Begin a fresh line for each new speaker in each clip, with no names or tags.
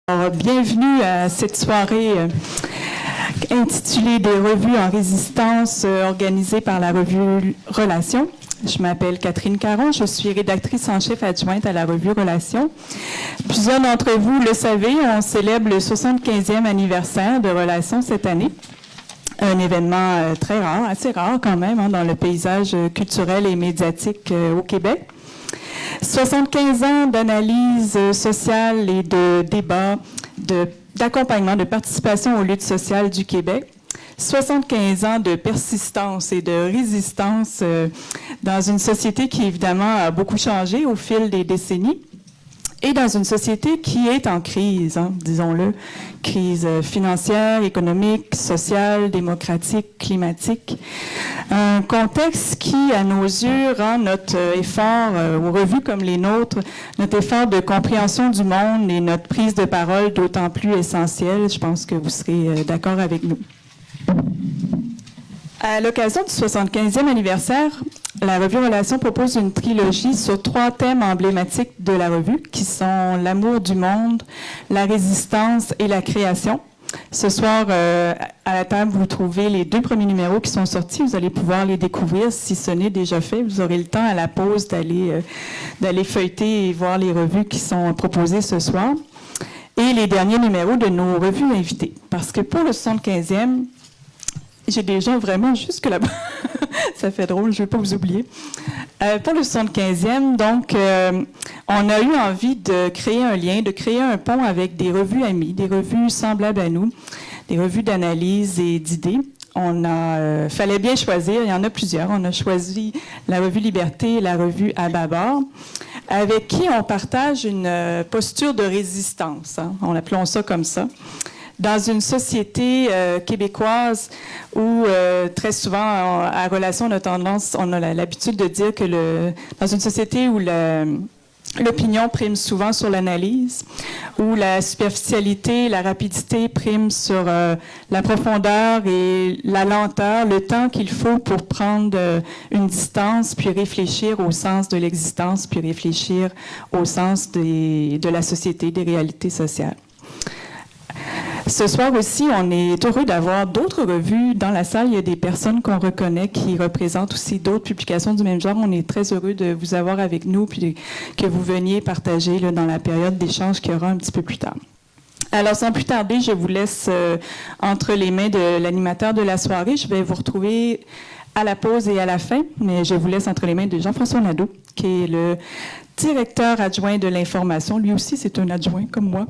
Alors, bienvenue à cette soirée intitulée « Des revues en résistance » organisée par la revue Relations. Je m'appelle Catherine Caron, je suis rédactrice en chef adjointe à la revue Relations. Plusieurs d'entre vous le savez, on célèbre le 75e anniversaire de Relations cette année. Un événement très rare, assez rare quand même, dans le paysage culturel et médiatique au Québec. 75 ans d'analyse sociale et de débat, d'accompagnement, de participation aux luttes sociales du Québec. 75 ans de persistance et de résistance dans une société qui, évidemment, a beaucoup changé au fil des décennies et dans une société qui est en crise, disons-le, crise financière, économique, sociale, démocratique, climatique. Un contexte qui, à nos yeux, rend notre effort, aux revues comme les nôtres, notre effort de compréhension du monde et notre prise de parole d'autant plus essentiel. Je pense que vous serez d'accord avec nous. À l'occasion du 75e anniversaire, la revue Relations propose une trilogie sur 3 thèmes emblématiques de la revue, qui sont l'amour du monde, la résistance et la création. Ce soir, à la table, vous trouvez les 2 premiers numéros qui sont sortis. Vous allez pouvoir les découvrir si ce n'est déjà fait. Vous aurez le temps à la pause d'aller feuilleter et voir les revues qui sont proposées ce soir. Et les derniers numéros de nos revues invitées. Parce que pour le 75e, j'ai des gens vraiment jusque là-bas. Ça fait drôle, je ne veux pas vous oublier. Pour le 75e, donc, on a eu envie de créer un lien, de créer un pont avec des revues amies, des revues semblables à nous, des revues d'analyse et d'idées. Fallait bien choisir, il y en a plusieurs. On a choisi la revue Liberté et la revue À bâbord, avec qui on partage une posture de résistance, appelons ça comme ça. Dans une société québécoise où très souvent, à Relations, on a l'habitude de dire que dans une société où l'opinion prime souvent sur l'analyse, où la superficialité, la rapidité priment sur la profondeur et la lenteur, le temps qu'il faut pour prendre une distance, puis réfléchir au sens de l'existence, puis réfléchir au sens de la société, des réalités sociales. Ce soir aussi, on est heureux d'avoir d'autres revues dans la salle. Il y a des personnes qu'on reconnaît qui représentent aussi d'autres publications du même genre. On est très heureux de vous avoir avec nous puis que vous veniez partager dans la période d'échange qu'il y aura un petit peu plus tard. Alors, sans plus tarder, je vous laisse entre les mains de l'animateur de la soirée. Je vais vous retrouver à la pause et à la fin, mais je vous laisse entre les mains de Jean-François Nadeau, qui est le directeur adjoint de l'information. Lui aussi, c'est un adjoint comme moi.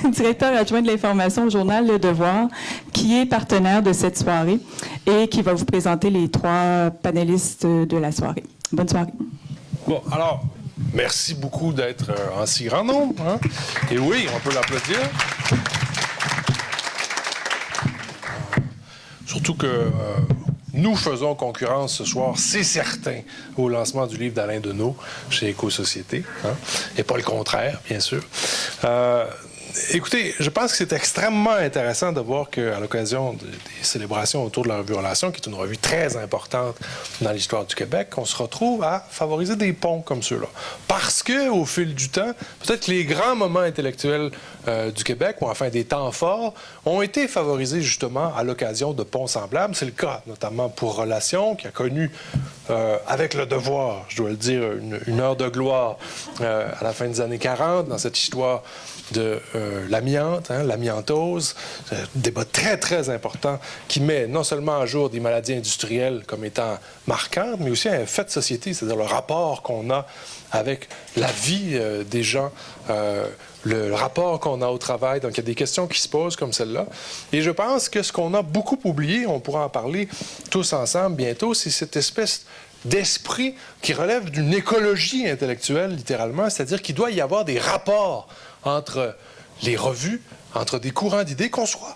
Directeur adjoint de l'information au journal Le Devoir, qui est partenaire de cette soirée et qui va vous présenter les 3 panélistes de la soirée. Bonne soirée.
Bon, alors, merci beaucoup d'être en si grand nombre. Et oui, on peut l'applaudir. Surtout que nous faisons concurrence ce soir, c'est certain, au lancement du livre d'Alain Deneau chez Éco-Société, et pas le contraire, bien sûr. Écoutez, je pense que c'est extrêmement intéressant de voir qu'à l'occasion des célébrations autour de la revue Relations, qui est une revue très importante dans l'histoire du Québec, on se retrouve à favoriser des ponts comme ceux-là. Parce qu'au fil du temps, peut-être que les grands moments intellectuels du Québec, ou enfin des temps forts, ont été favorisés justement à l'occasion de ponts semblables. C'est le cas notamment pour Relations, qui a connu, avec Le Devoir, je dois le dire, une heure de gloire à la fin des années 40, dans cette histoire de l'amiante, l'amiantose, un débat très, très important qui met non seulement à jour des maladies industrielles comme étant marquantes, mais aussi un fait de société, c'est-à-dire le rapport qu'on a avec la vie des gens, le rapport qu'on a au travail. Donc, il y a des questions qui se posent comme celle-là. Et je pense que ce qu'on a beaucoup oublié, on pourra en parler tous ensemble bientôt, c'est cette espèce d'esprit qui relève d'une écologie intellectuelle, littéralement, c'est-à-dire qu'il doit y avoir des rapports entre les revues, entre des courants d'idées, qu'on soit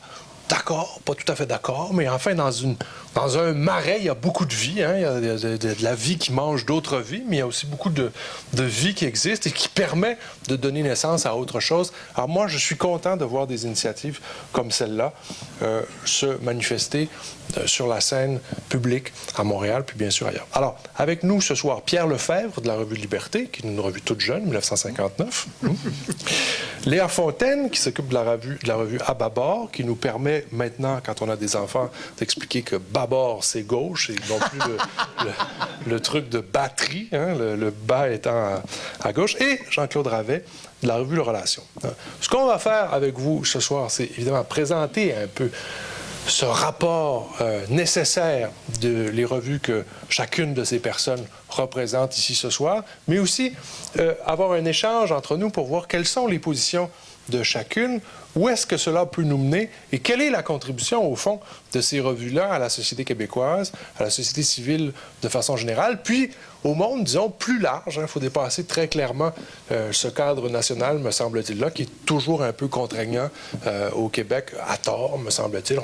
d'accord, pas tout à fait d'accord, mais enfin, dans un marais, il y a beaucoup de vie. Hein? Il y a de la vie qui mange d'autres vies, mais il y a aussi beaucoup de vie qui existe et qui permet de donner naissance à autre chose. Alors moi, je suis content de voir des initiatives comme celle-là se manifester sur la scène publique à Montréal, puis bien sûr ailleurs. Alors, avec nous ce soir, Pierre Lefebvre de la revue Liberté, qui est une revue toute jeune, 1959. Léa Fontaine, qui s'occupe de la revue À bâbord, qui nous permet maintenant, quand on a des enfants, d'expliquer que bâbord, c'est gauche, et non plus le truc de batterie, hein, le bas étant à gauche. Et Jean-Claude Ravet, de la revue Le Relation. Ce qu'on va faire avec vous ce soir, c'est évidemment présenter un peu ce rapport nécessaire de les revues que chacune de ces personnes représente ici ce soir, mais aussi avoir un échange entre nous pour voir quelles sont les positions de chacune, où est-ce que cela peut nous mener et quelle est la contribution, au fond, de ces revues-là à la société québécoise, à la société civile de façon générale, puis au monde, disons, plus large. Il faut dépasser très clairement ce cadre national, me semble-t-il, là, qui est toujours un peu contraignant au Québec, à tort, me semble-t-il.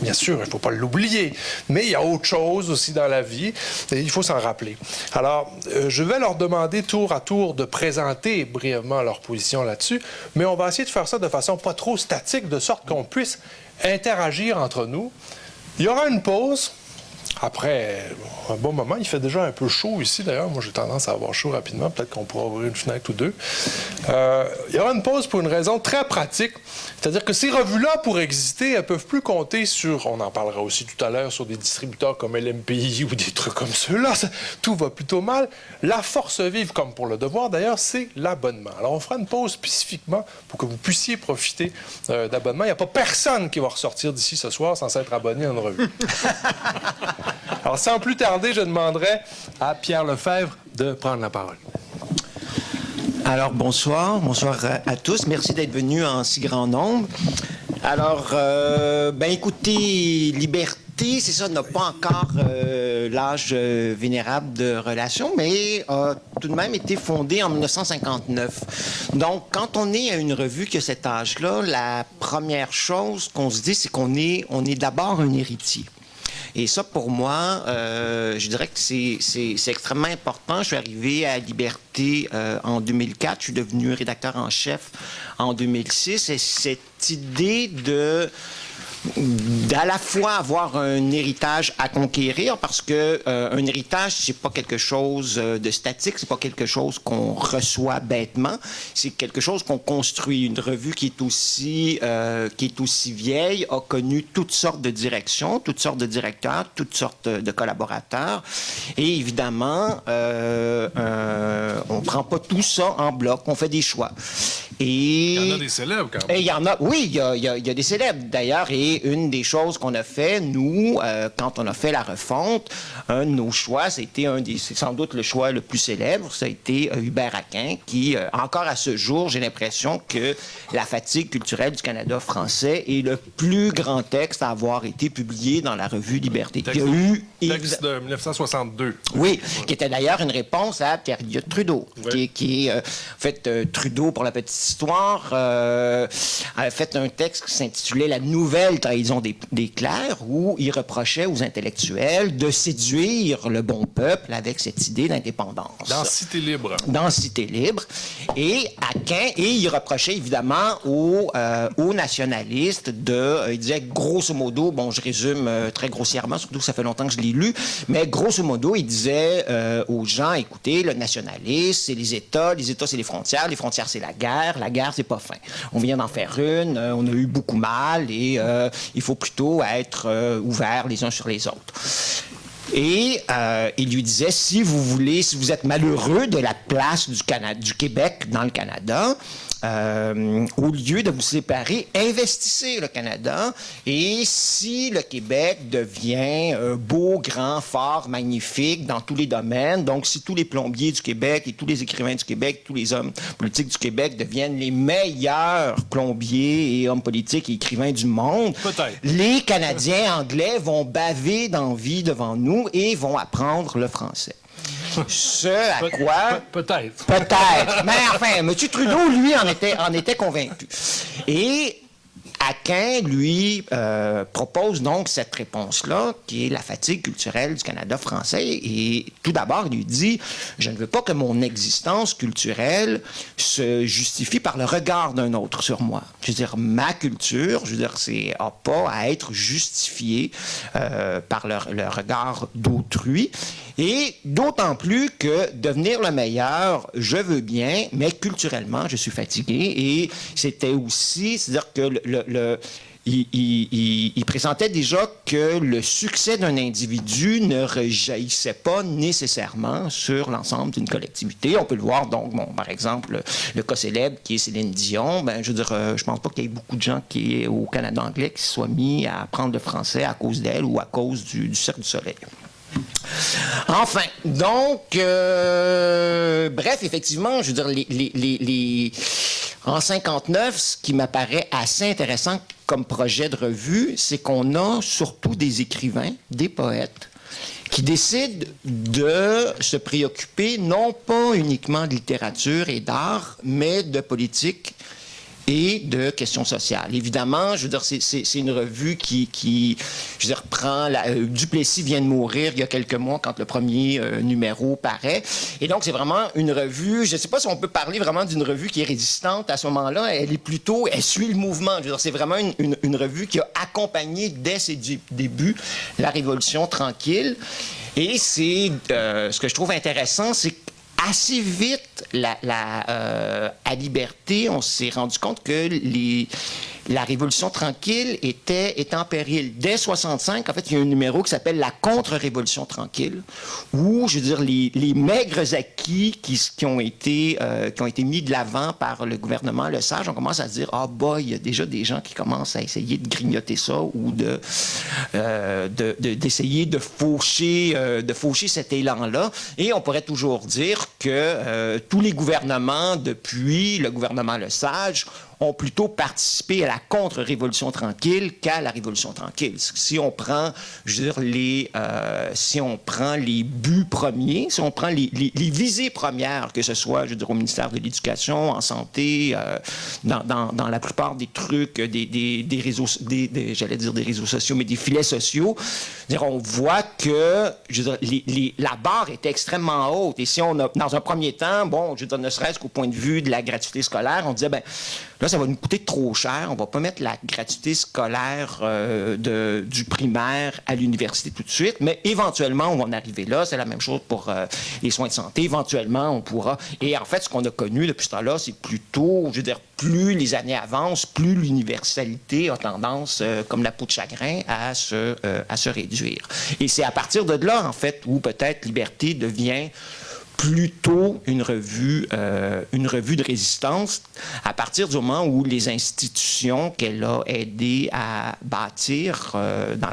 Bien sûr, il ne faut pas l'oublier, mais il y a autre chose aussi dans la vie et il faut s'en rappeler. Alors, je vais leur demander tour à tour de présenter brièvement leur position là-dessus, mais on va essayer de faire ça de façon pas trop statique, de sorte qu'on puisse interagir entre nous. Il y aura une pause. Après un bon moment, il fait déjà un peu chaud ici, d'ailleurs. Moi, j'ai tendance à avoir chaud rapidement. Peut-être qu'on pourra ouvrir une fenêtre ou deux. Il y aura une pause pour une raison très pratique. C'est-à-dire que ces revues-là, pour exister, elles ne peuvent plus compter sur, on en parlera aussi tout à l'heure, sur des distributeurs comme LMPI ou des trucs comme ceux-là. Tout va plutôt mal. La force vive, comme pour le devoir, d'ailleurs, c'est l'abonnement. Alors, on fera une pause spécifiquement pour que vous puissiez profiter d'abonnement. Il n'y a pas personne qui va ressortir d'ici ce soir sans s'être abonné à une revue. Alors, sans plus tarder, je demanderai à Pierre Lefebvre de prendre la parole.
Alors, bonsoir à tous. Merci d'être venus en si grand nombre. Alors, écoutez, Liberté, c'est ça, n'a pas encore l'âge vénérable de relation, mais a tout de même été fondée en 1959. Donc, quand on est à une revue qui a cet âge-là, la première chose qu'on se dit, c'est qu'on est d'abord un héritier. Et ça, pour moi, je dirais que c'est extrêmement important. Je suis arrivé à Liberté en 2004. Je suis devenu rédacteur en chef en 2006. Et cette idée d'à la fois avoir un héritage à conquérir, parce que un héritage, c'est pas quelque chose de statique, c'est pas quelque chose qu'on reçoit bêtement, c'est quelque chose qu'on construit. Une revue qui est aussi vieille a connu toutes sortes de directions, toutes sortes de directeurs, toutes sortes de collaborateurs, et évidemment, on prend pas tout ça en bloc, on fait des choix. Et
il y en a des célèbres, quand même.
Et il y en a, oui, il y a des célèbres, d'ailleurs, et une des choses qu'on a fait, nous, quand on a fait la refonte, un de nos choix, c'est sans doute le choix le plus célèbre, ça a été Hubert Aquin, qui, encore à ce jour, j'ai l'impression que La fatigue culturelle du Canada français est le plus grand texte à avoir été publié dans la revue Liberté.
Texte de 1962.
Oui, qui était d'ailleurs une réponse à Pierre Elliott Trudeau, oui. qui est, en fait, Trudeau, pour la petite histoire, a fait un texte qui s'intitulait « La nouvelle trahison des clercs », où il reprochait aux intellectuels de séduire le bon peuple avec cette idée d'indépendance.
Dans Cité libre.
Dans Cité libre. Et Aquin, et il reprochait évidemment aux nationalistes il disait grosso modo, bon, je résume très grossièrement, surtout que ça fait longtemps que je l'ai lu, mais grosso modo, il disait aux gens, écoutez, le nationalisme, c'est les États c'est les frontières c'est la guerre c'est pas fin. On vient d'en faire une, on a eu beaucoup mal et il faut plutôt être ouverts les uns sur les autres. Et il lui disait, si vous êtes malheureux de la place du Québec dans le Canada, au lieu de vous séparer, investissez le Canada. Et si le Québec devient beau, grand, fort, magnifique dans tous les domaines, donc si tous les plombiers du Québec et tous les écrivains du Québec, tous les hommes politiques du Québec deviennent les meilleurs plombiers et hommes politiques et écrivains du monde, les Canadiens anglais vont baver d'envie devant nous et vont apprendre le français. Ce à quoi...
Peut-être.
Mais enfin, M. Trudeau, lui, en était convaincu. Et Aquin, lui, propose donc cette réponse-là, qui est la fatigue culturelle du Canada français. Et tout d'abord, il lui dit, je ne veux pas que mon existence culturelle se justifie par le regard d'un autre sur moi. Je veux dire, ma culture, je veux dire, c'est pas à être justifiée par le regard d'autrui. Et d'autant plus que devenir le meilleur, je veux bien, mais culturellement, je suis fatigué. Et c'était aussi, c'est-à-dire que il présentait déjà que le succès d'un individu ne rejaillissait pas nécessairement sur l'ensemble d'une collectivité. On peut le voir, donc, bon, par exemple, le cas célèbre qui est Céline Dion. Ben, je veux dire, je pense pas qu'il y ait beaucoup de gens au Canada anglais qui se soient mis à apprendre le français à cause d'elle ou à cause du Cirque du Soleil. Enfin, donc, bref, effectivement, je veux dire, en 59, ce qui m'apparaît assez intéressant comme projet de revue, c'est qu'on a surtout des écrivains, des poètes, qui décident de se préoccuper non pas uniquement de littérature et d'art, mais de politique et de questions sociales. Évidemment, je veux dire, c'est une revue qui je veux dire, prend... Duplessis vient de mourir il y a quelques mois quand le premier numéro paraît. Et donc, c'est vraiment une revue... Je ne sais pas si on peut parler vraiment d'une revue qui est résistante à ce moment-là. Elle est plutôt... Elle suit le mouvement. Je veux dire, c'est vraiment une revue qui a accompagné, dès ses débuts, la Révolution tranquille. Et c'est... ce que je trouve intéressant, c'est assez vite, à Liberté, on s'est rendu compte que la Révolution tranquille était en péril. Dès 65, en fait, il y a un numéro qui s'appelle la Contre-Révolution tranquille, où, je veux dire, les maigres acquis qui ont été mis de l'avant par le gouvernement Le Sage, on commence à se dire, ah boy, il y a déjà des gens qui commencent à essayer de grignoter ça ou d'essayer de faucher cet élan-là. Et on pourrait toujours dire que tous les gouvernements, depuis le gouvernement Le Sage, ont plutôt participé à la contre-révolution tranquille qu'à la révolution tranquille. Si on prend, je veux dire, si on prend les buts premiers, si on prend les visées premières, que ce soit, je veux dire, au ministère de l'Éducation, en santé, dans la plupart des trucs, des réseaux, j'allais dire des réseaux sociaux, mais des filets sociaux, dire, on voit que, je veux dire, la barre est extrêmement haute. Et si on a, dans un premier temps, bon, je veux dire, ne serait-ce qu'au point de vue de la gratuité scolaire, on disait, ben là, ça va nous coûter trop cher. On va pas mettre la gratuité scolaire du primaire à l'université tout de suite, mais éventuellement, on va en arriver là. C'est la même chose pour les soins de santé. Éventuellement, on pourra... Et en fait, ce qu'on a connu depuis ce temps-là, c'est plutôt, je veux dire, plus les années avancent, plus l'universalité a tendance, comme la peau de chagrin, à se réduire. Et c'est à partir de là, en fait, où peut-être Liberté devient plutôt une revue de résistance, à partir du moment où les institutions qu'elle a aidé à bâtir dans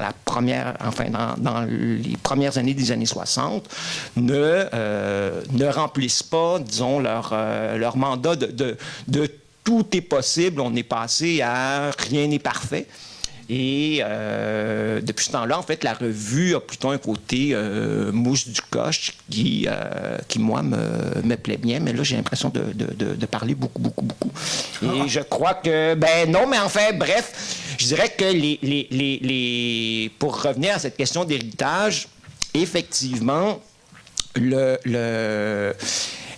les premières années des années 60 ne remplissent pas, disons, leur mandat de tout est possible, on est passé à rien n'est parfait. Et depuis ce temps-là, en fait, la revue a plutôt un côté mouche du coche qui moi, me plaît bien. Mais là, j'ai l'impression de parler beaucoup. Et je crois que... Ben non, mais enfin, bref, je dirais que pour revenir à cette question d'héritage, effectivement,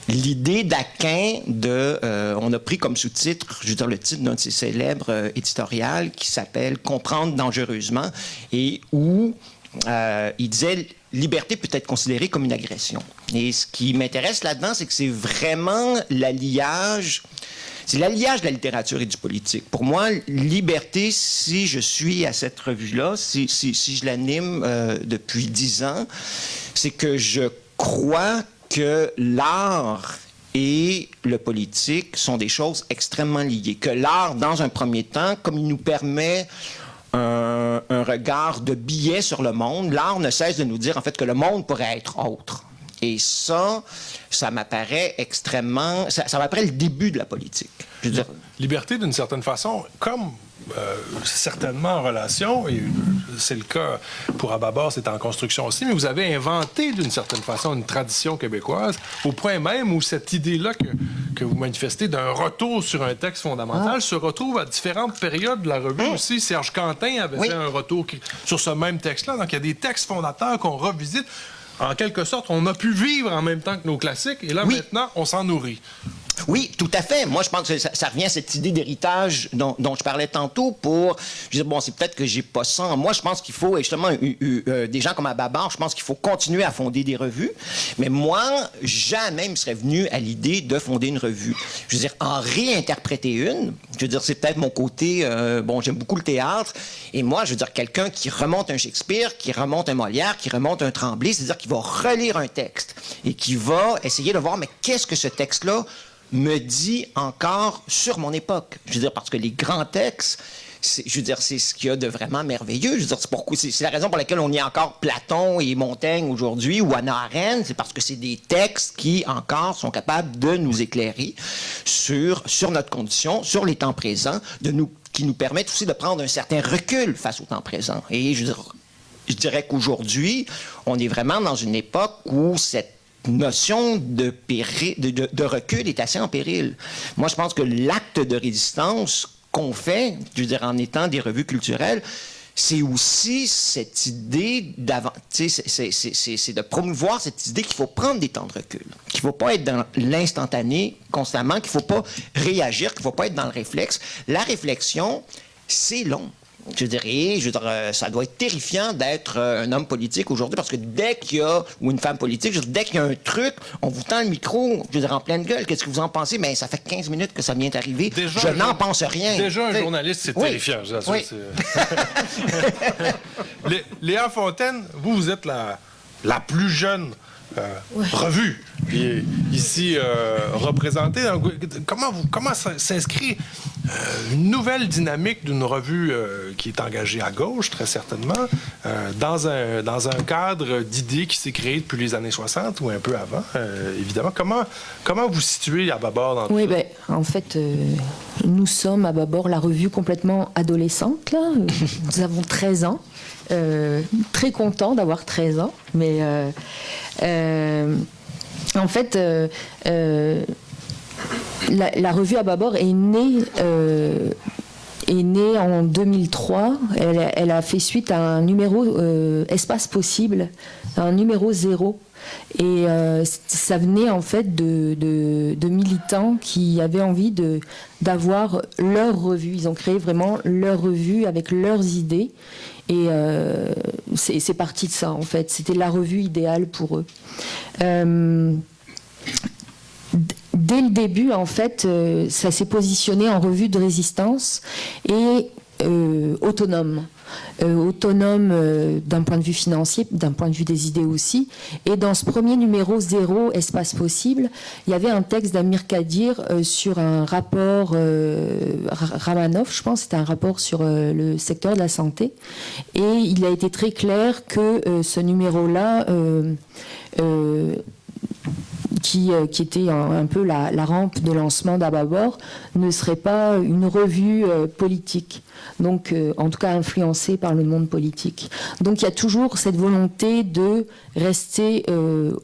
l'idée d'Aquin on a pris comme sous-titre, je veux dire, le titre d'un de ses célèbres éditoriales qui s'appelle « Comprendre dangereusement » et où il disait « Liberté peut être considérée comme une agression ». Et ce qui m'intéresse là-dedans, c'est que c'est vraiment l'alliage... C'est l'alliage de la littérature et du politique. Pour moi, Liberté, si je suis à cette revue-là, si je l'anime depuis 10 ans, c'est que je crois que l'art et le politique sont des choses extrêmement liées. Que l'art, dans un premier temps, comme il nous permet un regard de biais sur le monde, l'art ne cesse de nous dire, en fait, que le monde pourrait être autre. Et ça m'apparaît extrêmement... Ça m'apparaît le début de la politique. Je veux dire...
Liberté, d'une certaine façon, comme certainement en relation, et c'est le cas pour Ababor, c'est en construction aussi, mais vous avez inventé d'une certaine façon une tradition québécoise, au point même où cette idée-là que vous manifestez d'un retour sur un texte fondamental se retrouve à différentes périodes de la revue aussi. Serge Quentin avait fait un retour sur ce même texte-là. Donc, il y a des textes fondateurs qu'on revisite. En quelque sorte, on a pu vivre en même temps que nos classiques, et là, maintenant, on s'en nourrit.
Oui, tout à fait. Moi, je pense que ça revient à cette idée d'héritage dont je parlais tantôt pour... Je veux dire, bon, c'est peut-être que j'ai pas ça en moi. Je pense qu'il faut, et justement, des gens comme Ababor, je pense qu'il faut continuer à fonder des revues. Mais moi, jamais me serais venu à l'idée de fonder une revue. Je veux dire, en réinterpréter une, je veux dire, c'est peut-être mon côté... bon, j'aime beaucoup le théâtre. Et moi, je veux dire, quelqu'un qui remonte un Shakespeare, qui remonte un Molière, qui remonte un Tremblay, c'est-à-dire qui va relire un texte et qui va essayer de voir, mais qu'est-ce que ce texte-là me dit encore sur mon époque. Je veux dire, parce que les grands textes, je veux dire, c'est ce qu'il y a de vraiment merveilleux. Je veux dire, c'est la raison pour laquelle on y a encore Platon et Montaigne aujourd'hui, ou Hannah Arendt, c'est parce que c'est des textes qui, encore, sont capables de nous éclairer sur notre condition, sur les temps présents, qui nous permettent aussi de prendre un certain recul face au temps présent. Et je dirais qu'aujourd'hui, on est vraiment dans une époque où cette notion de recul est assez en péril. Moi, je pense que l'acte de résistance qu'on fait, je veux dire, en étant des revues culturelles, c'est aussi cette idée c'est de promouvoir cette idée qu'il faut prendre des temps de recul, qu'il ne faut pas être dans l'instantané constamment, qu'il ne faut pas réagir, qu'il ne faut pas être dans le réflexe. La réflexion, c'est long. Je dirais, ça doit être terrifiant d'être un homme politique aujourd'hui, parce que dès qu'il y a, ou une femme politique, dès qu'il y a un truc, on vous tend le micro, je veux dire, en pleine gueule, qu'est-ce que vous en pensez? Mais ça fait 15 minutes que ça vient d'arriver. Je n'en pense rien.
Déjà, un journaliste, c'est terrifiant. Je vous assure, Léa Fontaine, vous êtes la plus jeune revue. Puis ici représentée. Comment s'inscrit une nouvelle dynamique d'une revue qui est engagée à gauche, très certainement, dans un cadre d'idées qui s'est créé depuis les années 60 ou un peu avant, évidemment. Comment vous situez Ababor dans tout ça?
Ben, en fait, nous sommes Ababor, la revue complètement adolescente. Là. Nous avons 13 ans. Très content d'avoir 13 ans, mais en fait, la revue Ababor est née en 2003. Elle a fait suite à un numéro Espace Possible, un numéro 0. Et ça venait en fait de militants qui avaient envie d'avoir leur revue. Ils ont créé vraiment leur revue avec leurs idées. Et c'est parti de ça, en fait. C'était la revue idéale pour eux. Dès le début, en fait, ça s'est positionné en revue de résistance et autonome. Autonome d'un point de vue financier, d'un point de vue des idées aussi. Et dans ce premier numéro 0, Espace Possible, il y avait un texte d'Amir Kadir sur un rapport Ramanov, je pense, c'était un rapport sur le secteur de la santé. Et il a été très clair que ce numéro-là, qui était un peu la rampe de lancement d'Ababor, ne serait pas une revue politique, donc en tout cas influencée par le monde politique. Donc il y a toujours cette volonté de rester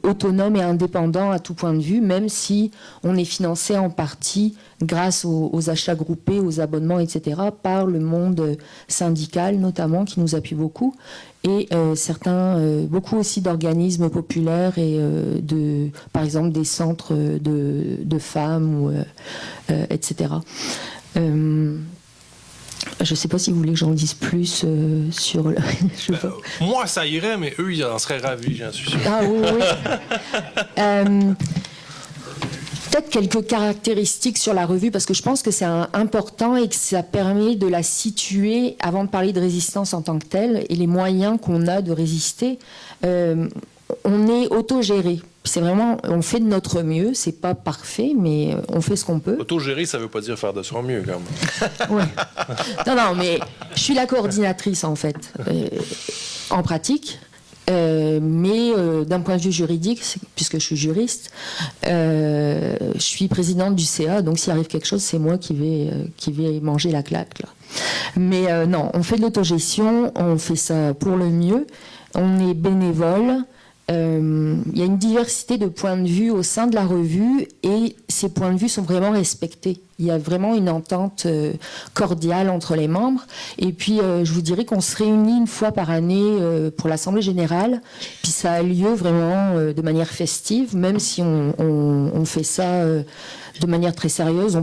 autonome et indépendant à tout point de vue, même si on est financé en partie grâce aux achats groupés, aux abonnements, etc., par le monde syndical notamment, qui nous appuie beaucoup, et beaucoup aussi d'organismes populaires et par exemple des centres de femmes, etc. Je ne sais pas si vous voulez que j'en dise plus sur le...
Moi, ça irait, mais eux, ils en seraient ravis, j'en suis sûr.
Ah oui. Peut-être quelques caractéristiques sur la revue, parce que je pense que c'est important et que ça permet de la situer avant de parler de résistance en tant que telle et les moyens qu'on a de résister. On est autogéré. C'est vraiment, on fait de notre mieux. C'est pas parfait, mais on fait ce qu'on peut.
Autogéré, ça veut pas dire faire de son mieux, quand même.
Ouais. Non, mais je suis la coordinatrice, en fait, en pratique. mais d'un point de vue juridique, puisque je suis juriste, je suis présidente du CA, donc s'il arrive quelque chose, c'est moi qui vais manger la claque, là. Mais non, on fait de l'autogestion, on fait ça pour le mieux, on est bénévole. Il y a une diversité de points de vue au sein de la revue et ces points de vue sont vraiment respectés. Il y a vraiment une entente cordiale entre les membres. Et puis, je vous dirais qu'on se réunit une fois par année pour l'Assemblée générale. Puis ça a lieu vraiment de manière festive, même si on fait ça de manière très sérieuse.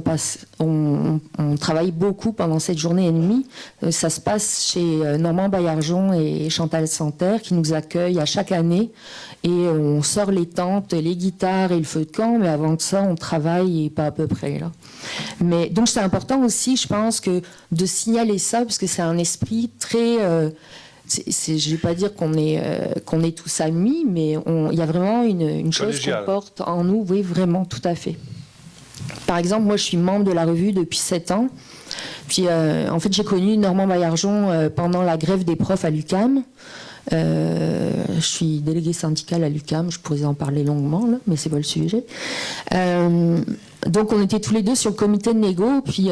On travaille beaucoup pendant cette journée et demie. Ça se passe chez Normand Baillargeon et Chantal Santerre qui nous accueillent à chaque année. Et on sort les tentes, les guitares et le feu de camp, mais avant de ça, on travaille et pas à peu près, là. Mais donc c'est important aussi, je pense, de signaler ça, parce que c'est un esprit très... je ne vais pas dire qu'on est tous amis, mais il y a vraiment une chose qu'on porte en nous, oui, vraiment, tout à fait. Par exemple, moi, je suis membre de la revue depuis 7 ans. Puis, en fait, j'ai connu Normand Baillargeon pendant la grève des profs à l'UQAM. Je suis déléguée syndicale à l'UQAM, je pourrais en parler longuement, là, mais c'est pas le sujet. Donc, on était tous les deux sur le comité de négo, puis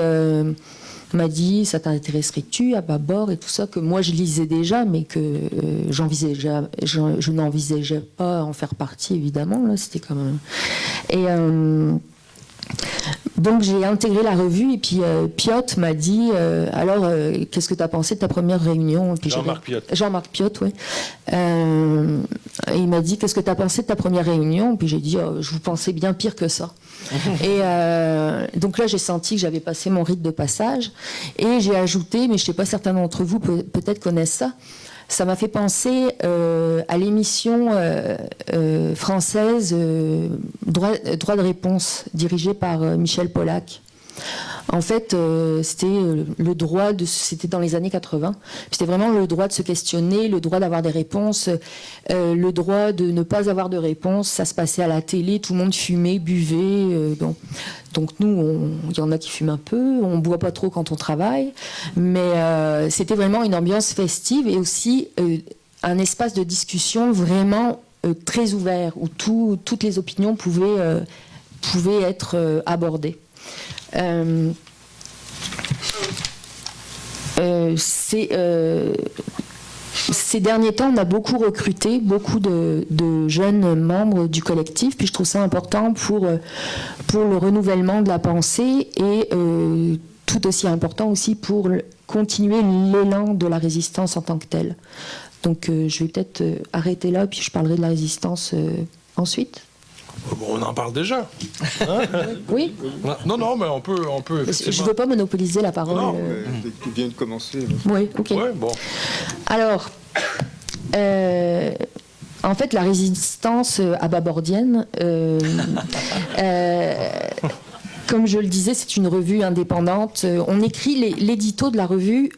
m'a dit, ça t'intéresserait-tu à bâbord et tout ça, que moi je lisais déjà, mais que je n'envisageais pas en faire partie, évidemment, là, c'était comme... Donc j'ai intégré la revue et puis Piot m'a dit alors qu'est-ce que tu as pensé de ta première réunion? Puis Jean-Marc Piot, oui. Il m'a dit qu'est-ce que tu as pensé de ta première réunion? Puis j'ai dit je vous pensais bien pire que ça. Et donc là j'ai senti que j'avais passé mon rite de passage et j'ai ajouté, mais je ne sais pas, certains d'entre vous peut-être connaissent ça. Ça m'a fait penser à l'émission française Droit de réponse, dirigée par Michel Pollack. En fait, c'était le droit c'était dans les années 80. C'était vraiment le droit de se questionner, le droit d'avoir des réponses, le droit de ne pas avoir de réponse. Ça se passait à la télé, tout le monde fumait, buvait. Donc nous, il y en a qui fument un peu, on ne boit pas trop quand on travaille, mais c'était vraiment une ambiance festive et aussi un espace de discussion vraiment très ouvert, où toutes les opinions pouvaient être abordées. Ces derniers temps, on a beaucoup recruté, beaucoup de jeunes membres du collectif, puis je trouve ça important pour le renouvellement de la pensée et tout aussi important aussi pour continuer l'élan de la résistance en tant que telle. Donc je vais peut-être arrêter là, puis je parlerai de la résistance ensuite.
On en parle déjà. Hein?
Oui.
Non, mais on peut effectivement...
Je ne veux pas monopoliser la parole.
Non, mais tu viens de commencer.
Oui, ok.
Ouais, bon.
Alors, en fait, la résistance ababordienne, comme je le disais, c'est une revue indépendante. On écrit l'édito de la revue.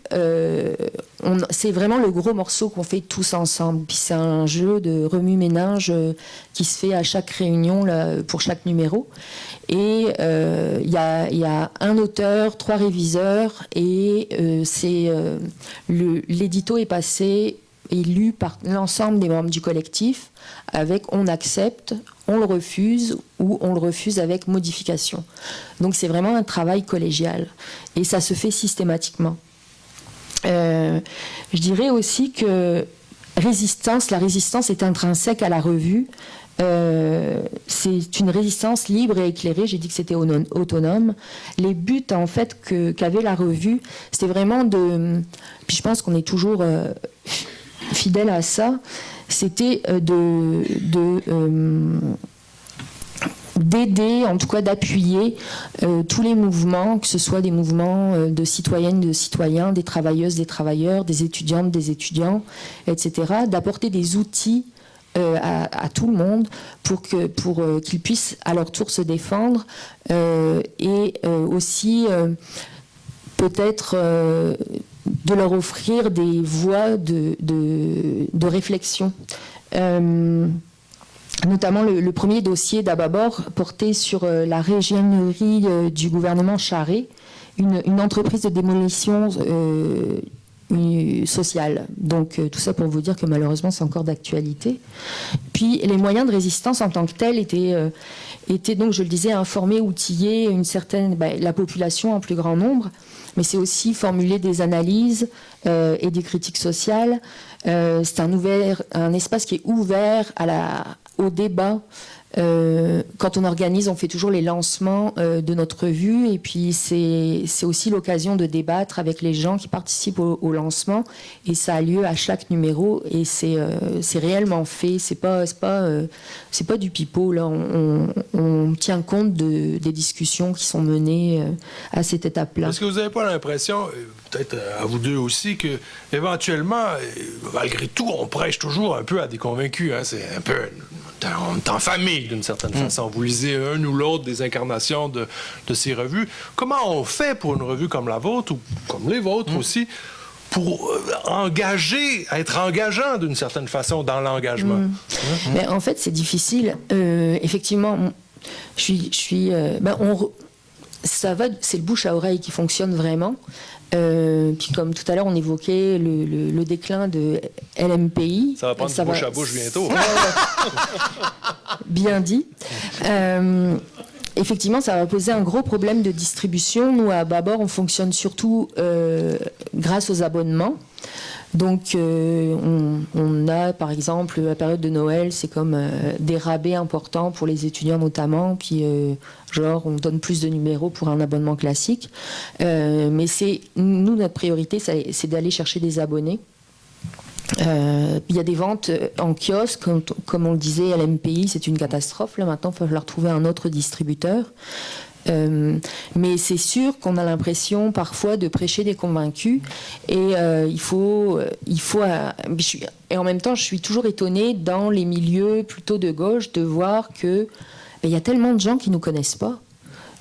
C'est vraiment le gros morceau qu'on fait tous ensemble. Puis c'est un jeu de remue-ménage qui se fait à chaque réunion là, pour chaque numéro. Et il y a un auteur, 3 réviseurs, et l'édito est passé et lu par l'ensemble des membres du collectif avec on accepte, on le refuse ou on le refuse avec modification. Donc c'est vraiment un travail collégial et ça se fait systématiquement. Je dirais aussi que la résistance est intrinsèque à la revue. C'est une résistance libre et éclairée. J'ai dit que c'était autonome. Les buts en fait qu'avait la revue, c'était vraiment puis je pense qu'on est toujours fidèle à ça, c'était d'aider, en tout cas d'appuyer tous les mouvements, que ce soit des mouvements de citoyennes, de citoyens, des travailleuses, des travailleurs, des étudiantes, des étudiants, etc., d'apporter des outils à tout le monde pour qu'ils puissent à leur tour se défendre et aussi peut-être de leur offrir des voies de réflexion. Notamment le premier dossier d'Ababor portait sur la régionnerie du gouvernement Charest, une entreprise de démolition sociale. Donc tout ça pour vous dire que malheureusement c'est encore d'actualité. Puis les moyens de résistance en tant que tels étaient donc, je le disais, informer, outiller la population en plus grand nombre, mais c'est aussi formuler des analyses et des critiques sociales. C'est un espace qui est ouvert au débat. Quand on organise, on fait toujours les lancements de notre revue, et puis c'est aussi l'occasion de débattre avec les gens qui participent au lancement, et ça a lieu à chaque numéro, et c'est réellement fait, c'est pas du pipeau, là. On tient compte des discussions qui sont menées à cette étape-là.
Est-ce que vous n'avez pas l'impression, peut-être à vous deux aussi, que éventuellement, malgré tout, on prêche toujours un peu à des convaincus, hein? C'est un peu... On est en famille, d'une certaine façon. Vous lisez un ou l'autre des incarnations de ces revues. Comment on fait pour une revue comme la vôtre, ou comme les vôtres aussi, pour être engageant d'une certaine façon dans l'engagement?
Mais en fait, c'est difficile. Effectivement, ça va, c'est le bouche à oreille qui fonctionne vraiment. Puis comme tout à l'heure on évoquait le déclin de LMPI.
Ça va prendre du bouche à bouche bientôt.
Bien dit. Effectivement, ça va poser un gros problème de distribution. Nous, à Bâbord, on fonctionne surtout grâce aux abonnements. Donc, on a, par exemple, la période de Noël, c'est comme des rabais importants pour les étudiants notamment, puis on donne plus de numéros pour un abonnement classique. Mais nous, notre priorité, c'est d'aller chercher des abonnés. Il y a des ventes en kiosque, comme on le disait, à l'MPI, c'est une catastrophe. Là, maintenant, il va falloir trouver un autre distributeur. Mais c'est sûr qu'on a l'impression parfois de prêcher des convaincus, et et en même temps je suis toujours étonnée dans les milieux plutôt de gauche de voir que il y a tellement de gens qui nous connaissent pas,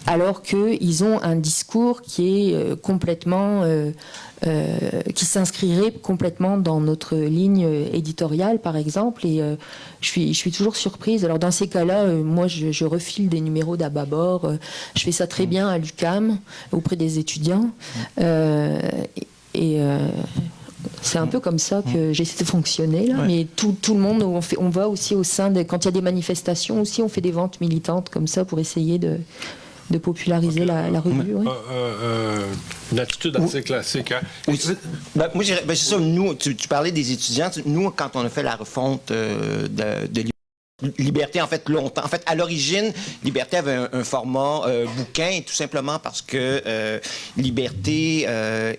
alors qu'ils ont un discours qui est complètement qui s'inscrirait complètement dans notre ligne éditoriale, par exemple, et je suis toujours surprise. Alors dans ces cas-là, moi je refile des numéros d'Ababord, je fais ça très bien à l'UQAM auprès des étudiants, c'est un peu comme ça que j'essaie de fonctionner, là. Ouais. Mais tout le monde, on va aussi au sein quand il y a des manifestations aussi, on fait des ventes militantes comme ça pour essayer de populariser la revue. Ouais.
Une attitude assez classique. Hein?
Oui. Moi, c'est ça. Nous, tu parlais des étudiants. Nous, quand on a fait la refonte de Liberté, en fait, longtemps. En fait, à l'origine, Liberté avait un format bouquin, tout simplement parce que Liberté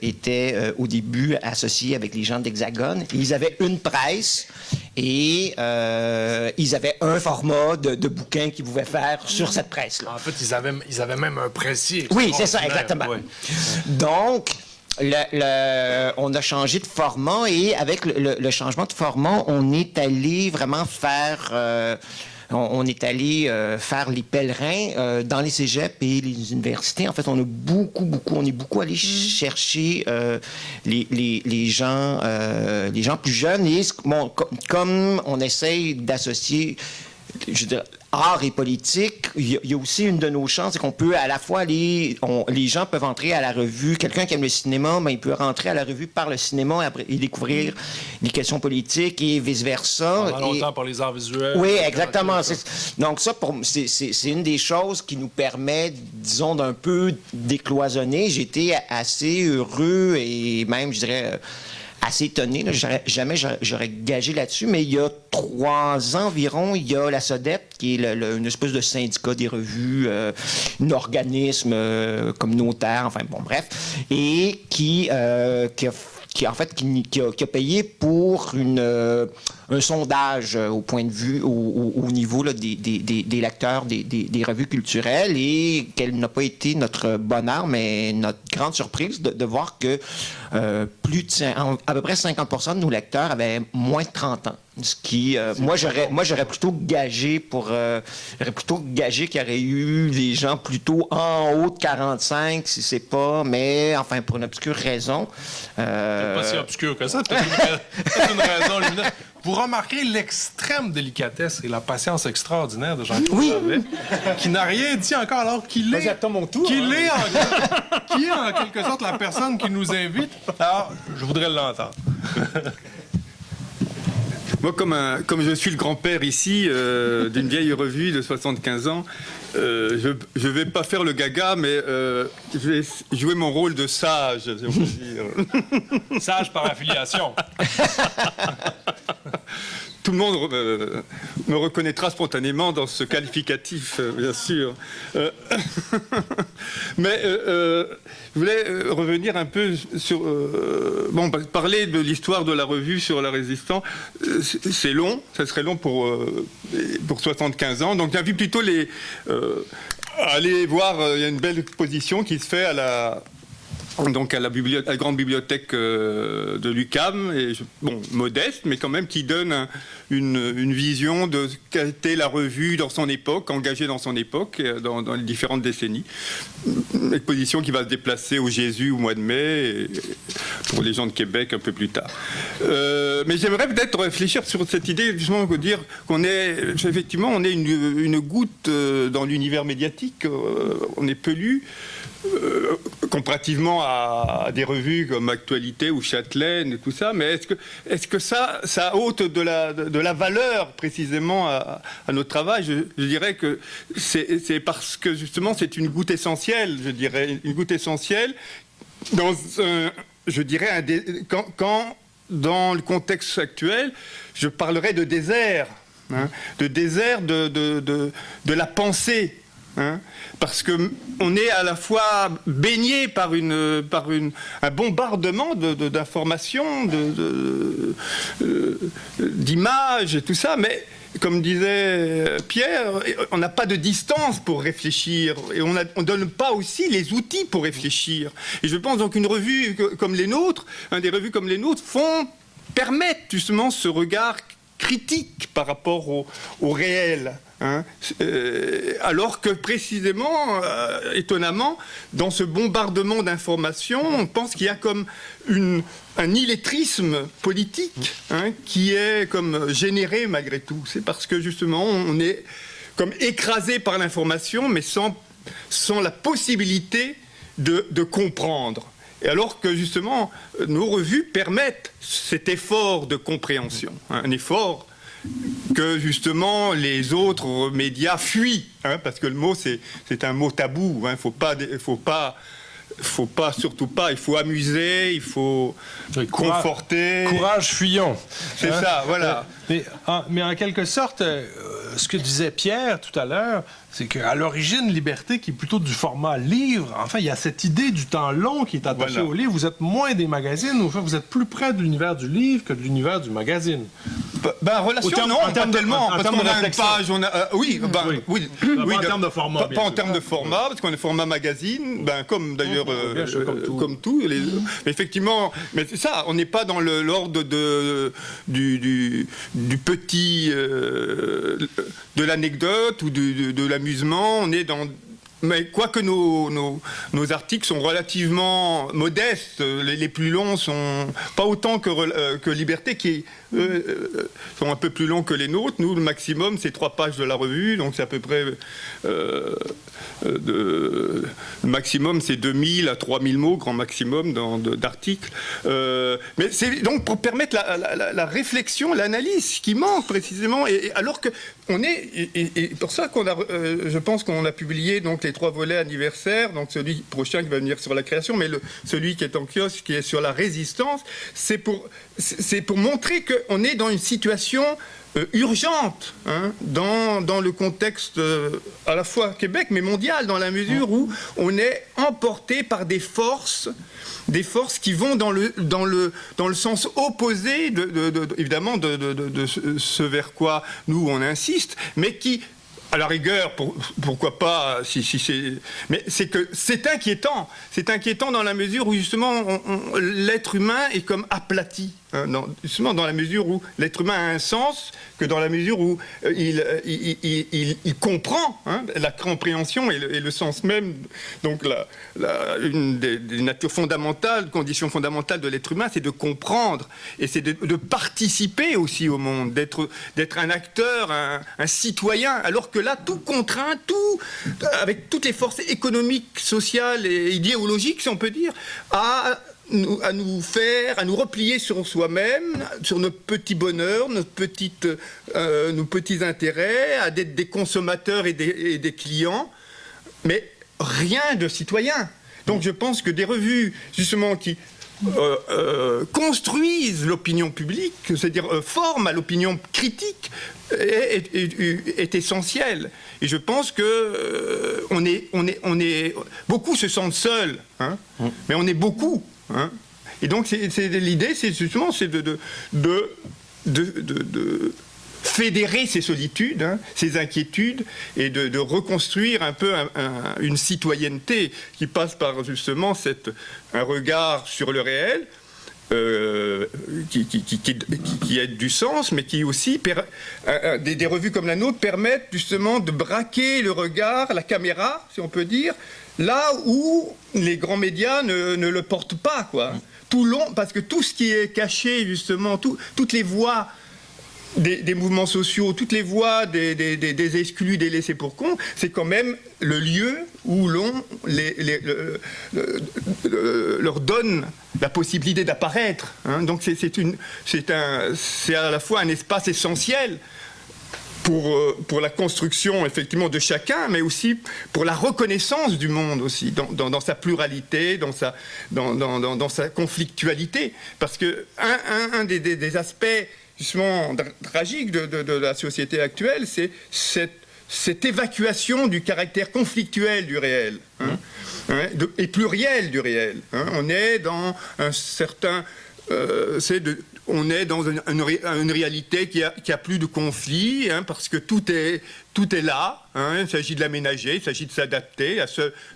était au début associé avec les gens d'Hexagone. Ils avaient une presse et ils avaient un format de bouquin qu'ils pouvaient faire sur cette presse-là.
En fait, ils avaient même un pressier.
Oui, c'est ça, exactement. Ouais. Donc, on a changé de format, et avec le changement de format, on est allé vraiment faire... on est allé faire les pèlerins dans les cégeps et les universités. En fait, on est beaucoup allé chercher les gens plus jeunes. Et comme on essaye d'associer, je veux dire, art et politique, il y a aussi une de nos chances, c'est qu'on peut à la fois les gens peuvent entrer à la revue. Quelqu'un qui aime le cinéma, il peut rentrer à la revue par le cinéma et découvrir les questions politiques et vice-versa.
Pendant longtemps par les arts visuels.
Oui, exactement. Donc ça, c'est une des choses qui nous permet, disons, d'un peu décloisonner. J'étais assez heureux et même, je dirais, assez étonné. Là. Jamais j'aurais gagé là-dessus, mais il y a 3 ans environ, il y a la SODEP, qui est une espèce de syndicat des revues, un organisme communautaire, enfin bon, bref, et qui a payé pour un sondage au point de vue, au niveau là, des lecteurs des revues culturelles, et quelle n'a pas été notre bonheur, mais notre grande surprise de voir que à peu près 50% de nos lecteurs avaient moins de 30 ans. Ce qui, moi, j'aurais plutôt gagé qu'il y aurait eu des gens plutôt en haut de 45, si c'est pas, mais enfin, pour une obscure raison.
Pas si obscure que ça, peut-être une raison lumineuse. Vous remarquerez l'extrême délicatesse et la patience extraordinaire de Jean-Claude Chavet, qui n'a rien dit encore, alors qu'il est qui en quelque sorte la personne qui nous invite? Alors, je voudrais l'entendre.
Moi, comme je suis le grand-père ici d'une vieille revue de 75 ans, je ne vais pas faire le gaga, mais je vais jouer mon rôle de sage, si on peut dire.
Sage par affiliation.
Tout le monde me reconnaîtra spontanément dans ce qualificatif, bien sûr. Mais je voulais revenir un peu sur... parler de l'histoire de la revue sur la Résistance, c'est long, ça serait long pour 75 ans. Donc j'invite plutôt aller voir, il y a une belle exposition qui se fait à la grande bibliothèque de l'UQAM, modeste, mais quand même qui donne une vision de ce qu'a été la revue dans son époque, engagée dans son époque, dans les différentes décennies. Une exposition qui va se déplacer au Jésus au mois de mai, et pour les gens de Québec un peu plus tard. Mais j'aimerais peut-être réfléchir sur cette idée, justement, de dire qu'on est, effectivement, on est une goutte dans l'univers médiatique, on est peu lu. Comparativement à des revues comme Actualité ou Châtelaine et tout ça, mais est-ce que ça ôte de la valeur précisément à notre travail? Je dirais que c'est parce que justement c'est une goutte essentielle, je dirais, une goutte essentielle dans quand dans le contexte actuel, je parlerais de désert, de désert de la pensée. Parce qu'on est à la fois baigné par un bombardement d'informations, d'images et tout ça, mais comme disait Pierre, on n'a pas de distance pour réfléchir et on ne donne pas aussi les outils pour réfléchir. Et je pense donc qu'une revue comme les nôtres, des revues comme les nôtres permettent justement ce regard critique par rapport au réel. Alors que précisément, étonnamment, dans ce bombardement d'informations, on pense qu'il y a comme un illettrisme politique qui est comme généré malgré tout. C'est parce que justement, on est comme écrasé par l'information, mais sans la possibilité de comprendre. Et alors que justement, nos revues permettent cet effort de compréhension, un effort que justement les autres médias fuient, parce que le mot c'est un mot tabou, surtout pas, il faut amuser, il faut conforter.
Courage, fuyons.
C'est ça, voilà.
Mais en quelque sorte, ce que disait Pierre tout à l'heure, c'est qu'à l'origine, Liberté, qui est plutôt du format livre, enfin, il y a cette idée du temps long qui est attachée au livre. Vous êtes moins des magazines, ou vous êtes plus près de l'univers du livre que de l'univers du magazine.
Relation, non, pas tellement, parce qu'on a une page,
En termes de format,
pas en termes de format, parce qu'on est format magazine, comme d'ailleurs, comme tout. Mais effectivement, mais c'est ça, on n'est pas dans l'ordre du petit, de l'anecdote ou de l'amusement, on est dans... Mais quoique nos articles sont relativement modestes, les plus longs sont pas autant que Liberté, qui sont un peu plus longs que les nôtres. Nous, le maximum, c'est 3 pages de la revue, donc c'est à peu près... le maximum, c'est 2000 à 3000 mots, grand maximum, d'articles. Mais c'est donc pour permettre la réflexion, l'analyse qui manque précisément, et alors que on est... Et pour ça qu'on a... je pense qu'on a publié donc les 3 volets anniversaires, donc celui prochain qui va venir sur la création, mais celui qui est en kiosque, qui est sur la résistance, c'est pour montrer qu'on est dans une situation urgente dans le contexte à la fois Québec, mais mondial, dans la mesure où on est emporté par des forces qui vont dans le sens opposé évidemment de ce vers quoi nous on insiste, mais qui... À la rigueur, pourquoi pas, mais c'est que c'est inquiétant dans la mesure où justement l'être humain est comme aplati. hein, justement dans la mesure où l'être humain a un sens, que dans la mesure où il comprend, hein, la compréhension et le sens même. Donc une des natures fondamentales, conditions fondamentales de l'être humain, c'est de comprendre et c'est de participer aussi au monde, d'être un acteur, un citoyen, alors que là, tout contraint, tout, avec toutes les forces économiques, sociales et idéologiques, si on peut dire, à nous replier sur soi-même, sur notre petit bonheur, nos petits intérêts, à être des consommateurs et des clients, mais rien de citoyen. Donc je pense que des revues, justement, qui construisent l'opinion publique, c'est-à-dire forment à l'opinion critique, est essentiel. Et je pense que beaucoup se sentent seuls, hein, mais on est beaucoup. Hein. Et donc l'idée, c'est justement de fédérer ces solitudes, hein, ces inquiétudes, et de reconstruire un peu une citoyenneté qui passe par justement un regard sur le réel, qui a du sens, mais qui aussi, des revues comme la nôtre permettent justement de braquer le regard, la caméra, si on peut dire, là où les grands médias ne le portent pas, quoi. Parce que tout ce qui est caché, justement, toutes les voix des mouvements sociaux, toutes les voix des exclus, des laissés pour compte, c'est quand même le lieu où l'on leur donne la possibilité d'apparaître. Hein. Donc c'est à la fois un espace essentiel pour la construction, effectivement, de chacun, mais aussi pour la reconnaissance du monde aussi, dans sa pluralité, dans sa conflictualité. Parce que un des aspects justement tragiques de la société actuelle, c'est cette évacuation du caractère conflictuel du réel, hein, et pluriel du réel. Hein. On est dans un certain... on est dans une réalité qui a plus de conflits, hein, parce que tout est là. Hein, il s'agit de l'aménager, il s'agit de s'adapter.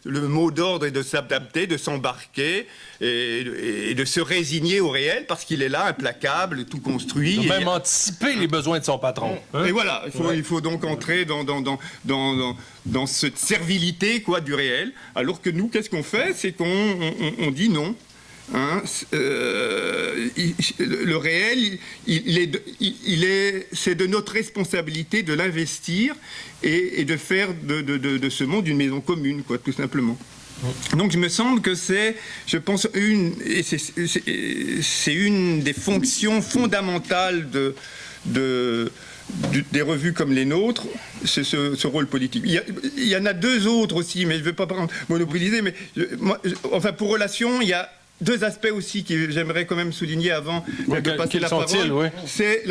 Le mot d'ordre est de s'adapter, de s'embarquer et de se résigner au réel, parce qu'il est là, implacable, tout construit.
De même anticiper les besoins de son patron. Hein?
Et voilà, il faut donc entrer dans cette servilité, quoi, du réel. Alors que nous, qu'est-ce qu'on fait? C'est qu'on dit non. Hein, le réel, c'est de notre responsabilité de l'investir et de faire de ce monde une maison commune, quoi, tout simplement. Donc, il me semble que c'est une des fonctions fondamentales des revues comme les nôtres, c'est ce rôle politique. Il y en a deux autres aussi, mais je ne vais pas monopoliser. Mais pour Relations, il y a deux aspects aussi que j'aimerais quand même souligner avant de passer la parole. Oui. C'est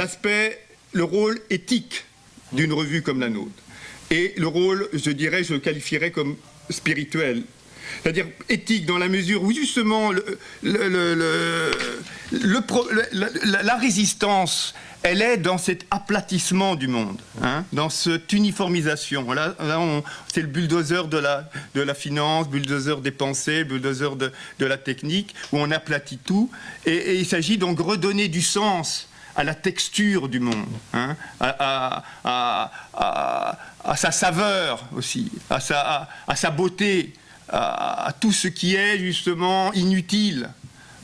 le rôle éthique d'une revue comme la nôtre. Et le rôle, je le qualifierais comme spirituel. C'est-à-dire éthique dans la mesure où justement la résistance, elle est dans cet aplatissement du monde, hein, dans cette uniformisation. Là c'est le bulldozer de la finance, bulldozer des pensées, bulldozer de la technique, où on aplatit tout. Et il s'agit donc de redonner du sens à la texture du monde, hein, à sa saveur aussi, à sa beauté, à tout ce qui est justement inutile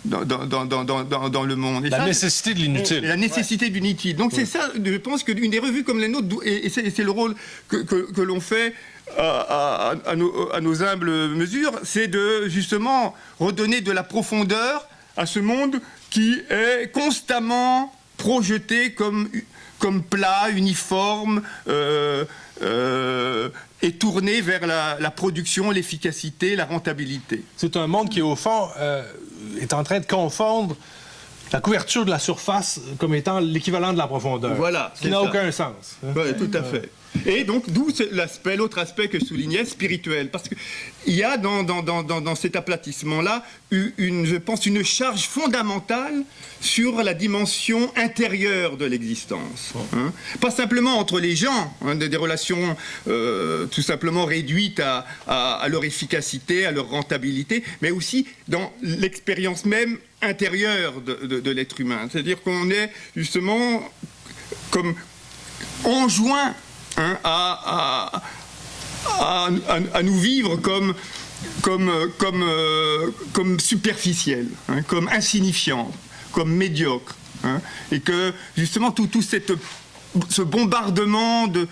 dans le monde. Et
nécessité de l'inutile.
La nécessité de l'inutile. Donc c'est ça, je pense qu'une des revues comme les nôtres, et c'est le rôle que l'on fait à nos humbles mesures, c'est de justement redonner de la profondeur à ce monde qui est constamment projeté comme plat, uniforme, et tourné vers la production, l'efficacité, la rentabilité.
C'est un monde qui, au fond, est en train de confondre la couverture de la surface comme étant l'équivalent de la profondeur.
Voilà.
Ce qui n'a aucun sens. Hein?
Oui, tout à fait. Et donc, d'où l'autre aspect que je soulignais, spirituel. Parce qu'il y a dans cet aplatissement-là, je pense, une charge fondamentale sur la dimension intérieure de l'existence. Hein. Pas simplement entre les gens, hein, des relations tout simplement réduites à leur efficacité, à leur rentabilité, mais aussi dans l'expérience même intérieure de l'être humain. C'est-à-dire qu'on est justement comme enjoint à nous vivre comme superficiel, comme insignifiant, comme médiocre, et que justement tout ce bombardement de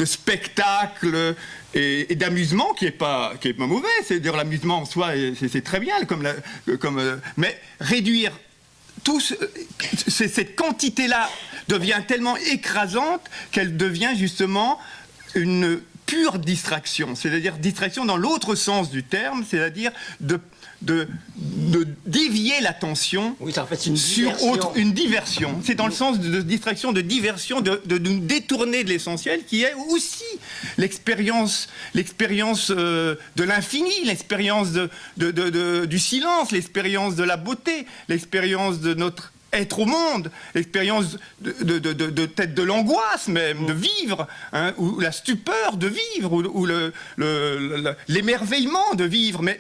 spectacles et d'amusement qui est pas mauvais, c'est-à-dire l'amusement en soi c'est très bien mais réduire cette quantité-là devient tellement écrasante qu'elle devient justement une pure distraction, c'est-à-dire distraction dans l'autre sens du terme, c'est-à-dire de dévier l'attention sur une diversion. C'est dans le sens de distraction, de diversion, de nous détourner de l'essentiel, qui est aussi l'expérience de l'infini, l'expérience du silence, l'expérience de la beauté, l'expérience de notre être au monde, l'expérience peut-être de l'angoisse même, de vivre, ou la stupeur de vivre, ou l'émerveillement de vivre. Mais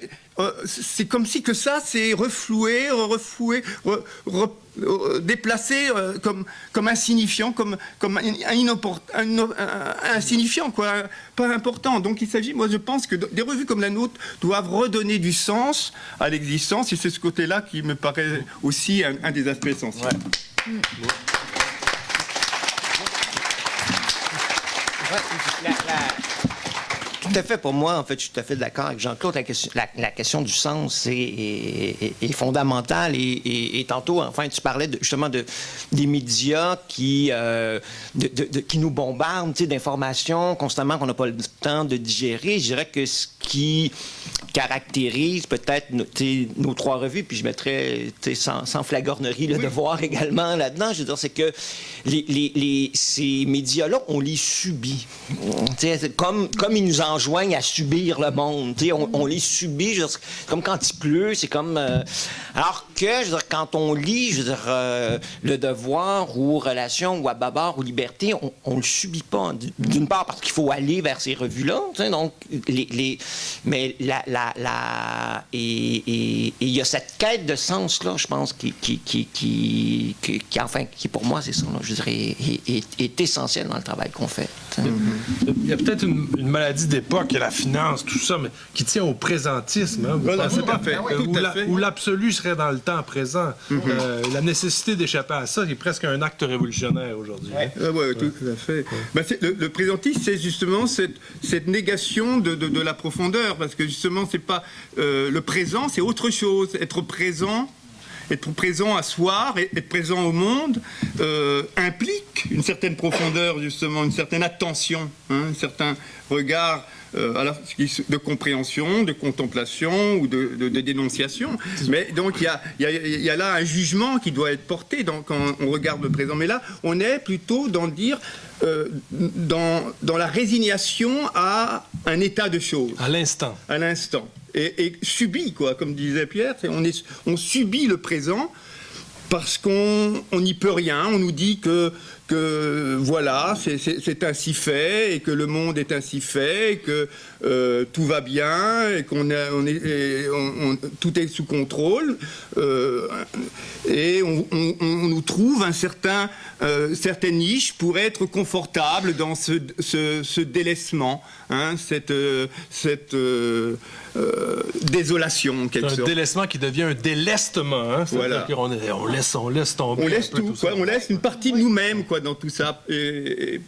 c'est comme si que ça s'est refoué, déplacé comme insignifiant, comme insignifiant, quoi, pas important. Donc il s'agit, moi je pense que des revues comme la nôtre doivent redonner du sens à l'existence, et c'est ce côté-là qui me paraît aussi un des aspects essentiels. Ouais.
Tout à fait, pour moi, en fait, je suis tout à fait d'accord avec Jean-Claude. La question du sens est fondamentale. Et tantôt, enfin, tu parlais justement des médias qui nous bombardent d'informations constamment qu'on n'a pas le temps de digérer. Je dirais que ce qui caractérise peut-être nos trois revues, puis je mettrais sans flagornerie le devoir également là-dedans, je veux dire, c'est que ces médias-là, on les subit. Comme ils nous enjoignent à subir le monde. On les subit, c'est comme quand il pleut, c'est comme... alors que, je veux dire, quand on lit, je veux dire, Le Devoir ou Relations ou À Babar ou Liberté, on le subit pas. D'une part, parce qu'il faut aller vers ces revues-là, donc, mais il y a cette quête de sens-là, je pense, qui pour moi, c'est ça, là, je dirais, est essentiel dans le travail qu'on fait.
Il y a peut-être une maladie d'époque, la finance, tout ça, mais qui tient au présentisme.
Voilà, tout à fait.
Où l'absolu serait dans le temps présent. La nécessité d'échapper à ça est presque un acte révolutionnaire aujourd'hui.
Oui, tout à fait. Le présentisme, c'est justement cette négation de la profondeur, parce que justement, c'est pas le présent, c'est autre chose. Être présent à soi, être présent au monde, implique une certaine profondeur, justement, une certaine attention, un certain regard de compréhension, de contemplation ou de dénonciation. Mais donc il y a là un jugement qui doit être porté quand on regarde le présent. Mais là, on est plutôt dans la résignation à un état de choses. À l'instant. Et subit, quoi, comme disait Pierre, on subit le présent parce qu'on n'y peut rien. On nous dit que voilà, c'est ainsi fait, et que le monde est ainsi fait, et que tout va bien, et tout est sous contrôle, et on nous trouve certaines niches pour être confortable dans ce délaissement, cette désolation, en quelque sorte.
Un délaissement qui devient un délestement.
Voilà.
On laisse tomber.
On laisse tout, quoi. On laisse une partie de nous-mêmes, quoi, dans tout ça. Et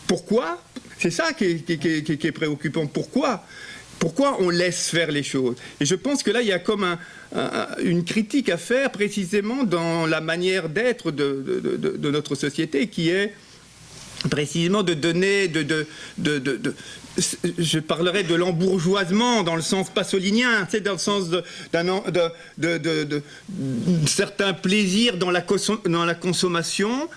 pourquoi ? C'est ça qui est préoccupant. Pourquoi on laisse faire les choses ? Et je pense que là, il y a comme une critique à faire précisément dans la manière d'être de notre société, qui est précisément de donner... je parlerai de l'embourgeoisement dans le sens passolinien, dans le sens de certains plaisirs dans la consommation,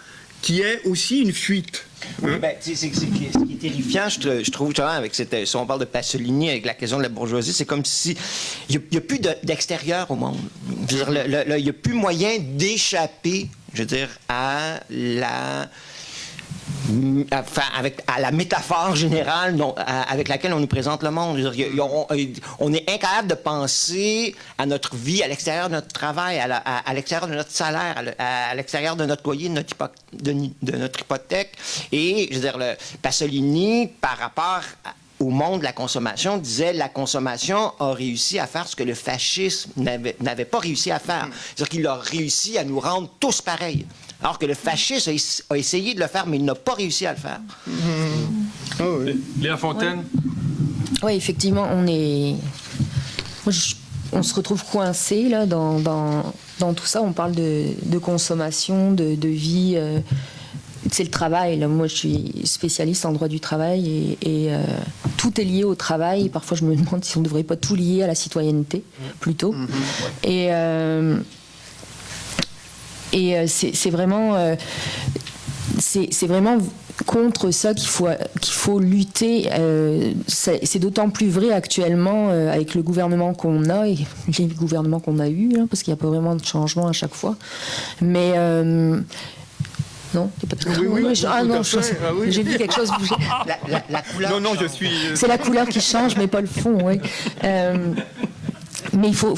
qui est aussi une fuite.
Oui, ce qui est terrifiant, je trouve, avec si on parle de Pasolini, avec la question de la bourgeoisie, c'est comme si il n'y a plus d'extérieur au monde. Je veux dire, il n'y a plus moyen d'échapper, je veux dire, à la enfin, à la métaphore générale avec laquelle on nous présente le monde. On est incapable de penser à notre vie à l'extérieur de notre travail, à l'extérieur de notre salaire, à l'extérieur de notre loyer, de notre hypothèque. Et, je veux dire, Pasolini, par rapport au monde de la consommation, disait la consommation a réussi à faire ce que le fascisme n'avait pas réussi à faire. C'est-à-dire qu'il a réussi à nous rendre tous pareils. Alors que le fascisme a essayé de le faire, mais il n'a pas réussi à le faire.
Oh, oui.
Léa Fontaine?
Oui, effectivement, on se retrouve coincé là, dans tout ça. On parle de consommation, de vie. C'est le travail. Là. Moi, je suis spécialiste en droit du travail et tout est lié au travail. Parfois, je me demande si on ne devrait pas tout lier à la citoyenneté, plutôt. Et c'est vraiment contre ça qu'il faut lutter. C'est d'autant plus vrai actuellement avec le gouvernement qu'on a et les gouvernements qu'on a eus, hein, parce qu'il n'y a pas vraiment de changement à chaque fois. Mais non, t'es pas tout à fait.
Oui,
j'ai vu quelque chose bouger.
La couleur.
Non, je suis.
C'est la couleur qui change, mais pas le fond. Oui. Mais il faut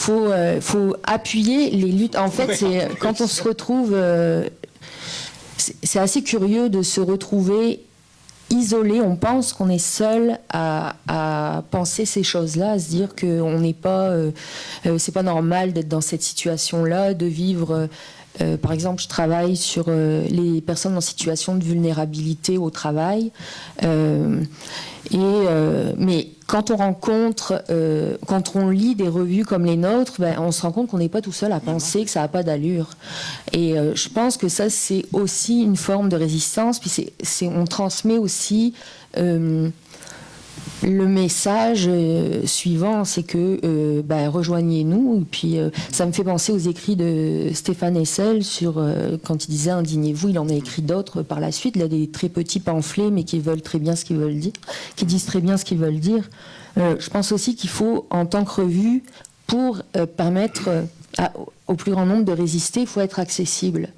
appuyer les luttes. En fait, c'est quand on se retrouve, c'est assez curieux de se retrouver isolé. On pense qu'on est seul à penser ces choses-là, à se dire qu'on n'est pas, c'est pas normal d'être dans cette situation-là, de vivre. Par exemple, je travaille sur les personnes en situation de vulnérabilité au travail. Mais quand on rencontre, quand on lit des revues comme les nôtres, on se rend compte qu'on n'est pas tout seul à penser que ça n'a pas d'allure. Et je pense que ça, c'est aussi une forme de résistance. Puis on transmet aussi le message suivant, c'est que rejoignez-nous. Et puis ça me fait penser aux écrits de Stéphane Hessel sur quand il disait indignez-vous. Il en a écrit d'autres par la suite. Il a des très petits pamphlets, mais qui veulent très bien ce qu'ils veulent dire, qui disent très bien ce qu'ils veulent dire. Je pense aussi qu'il faut, en tant que revue, pour permettre au plus grand nombre de résister, il faut être accessible.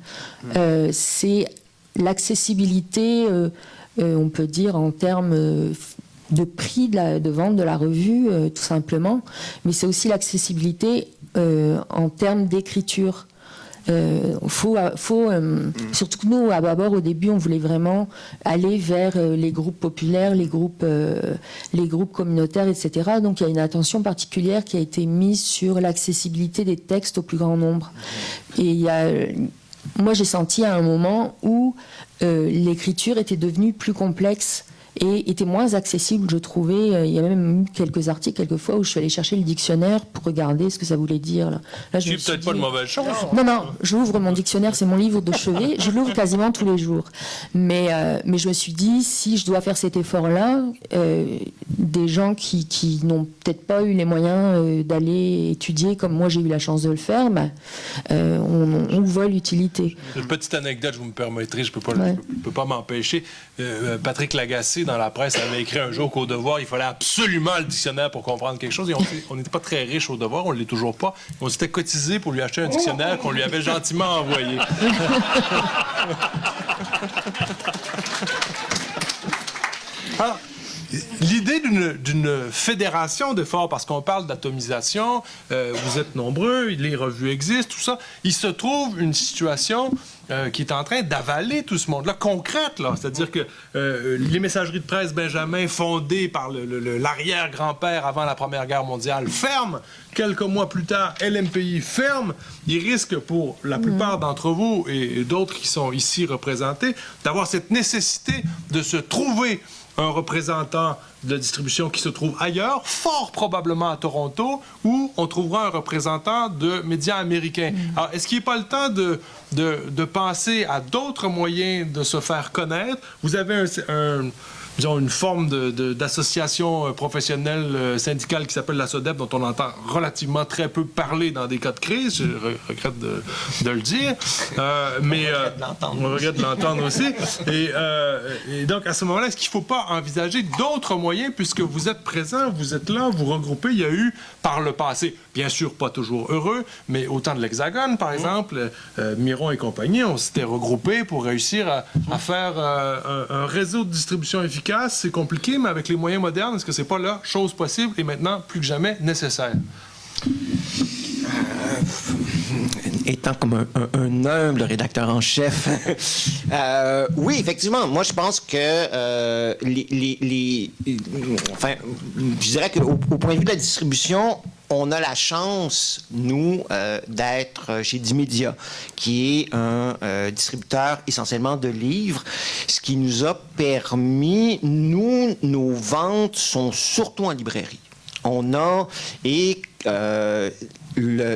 C'est l'accessibilité, on peut dire en termes de prix de vente de la revue, tout simplement, mais c'est aussi l'accessibilité en termes d'écriture. Surtout que nous, à Babord, au début, on voulait vraiment aller vers les groupes populaires, les groupes communautaires, etc. Donc il y a une attention particulière qui a été mise sur l'accessibilité des textes au plus grand nombre. Et moi, j'ai senti à un moment où l'écriture était devenue plus complexe et était moins accessible, je trouvais. Il y a même eu quelques articles, quelquefois, où je suis allée chercher le dictionnaire pour regarder ce que ça voulait dire. Là,
je suis peut-être pas une mauvaise chose.
Non, j'ouvre mon dictionnaire, c'est mon livre de chevet, je l'ouvre quasiment tous les jours. Mais je me suis dit, si je dois faire cet effort-là, des gens qui n'ont peut-être pas eu les moyens d'aller étudier comme moi j'ai eu la chance de le faire, on voit l'utilité.
Une petite anecdote, vous me permettrez, je peux pas m'empêcher. Patrick Lagacé, dans la presse, avait écrit un jour qu'au Devoir, il fallait absolument le dictionnaire pour comprendre quelque chose. Et on n'était pas très riche au Devoir, on ne l'est toujours pas. On s'était cotisé pour lui acheter un dictionnaire qu'on lui avait gentiment envoyé. Alors, l'idée d'une fédération d'efforts, parce qu'on parle d'atomisation, vous êtes nombreux, les revues existent, tout ça, il se trouve une situation qui est en train d'avaler tout ce monde-là, concrète, là. C'est-à-dire que les messageries de presse Benjamin, fondées par l'arrière-grand-père avant la Première Guerre mondiale, ferment. Quelques mois plus tard, LMPI ferme. Il risque, pour la plupart d'entre vous et d'autres qui sont ici représentés, d'avoir cette nécessité de se trouver un représentant de la distribution qui se trouve ailleurs, fort probablement à Toronto, où on trouvera un représentant de médias américains. Alors, est-ce qu'il n'est pas le temps de penser à d'autres moyens de se faire connaître? Vous avez disons, une forme d'association professionnelle syndicale qui s'appelle la SODEP, dont on entend relativement très peu parler dans des cas de crise. Je regrette de le dire. Mais on regrette de l'entendre aussi. Et donc, à ce moment-là, est-ce qu'il ne faut pas envisager d'autres moyens, puisque vous êtes présents, vous êtes là, vous regroupez? Il y a eu, par le passé, bien sûr, pas toujours heureux, mais au temps de l'Hexagone, par exemple, Miron et compagnie, on s'était regroupés pour réussir à faire un réseau de distribution efficace. C'est compliqué, mais avec les moyens modernes, est-ce que c'est pas là chose possible et maintenant plus que jamais nécessaire?
Étant comme un humble rédacteur en chef, oui, effectivement, moi je pense que enfin, je dirais qu'au point de vue de la distribution, on a la chance, nous, d'être chez Dimédia, qui est un distributeur essentiellement de livres, ce qui nous a permis, nous, nos ventes sont surtout en librairie. On a,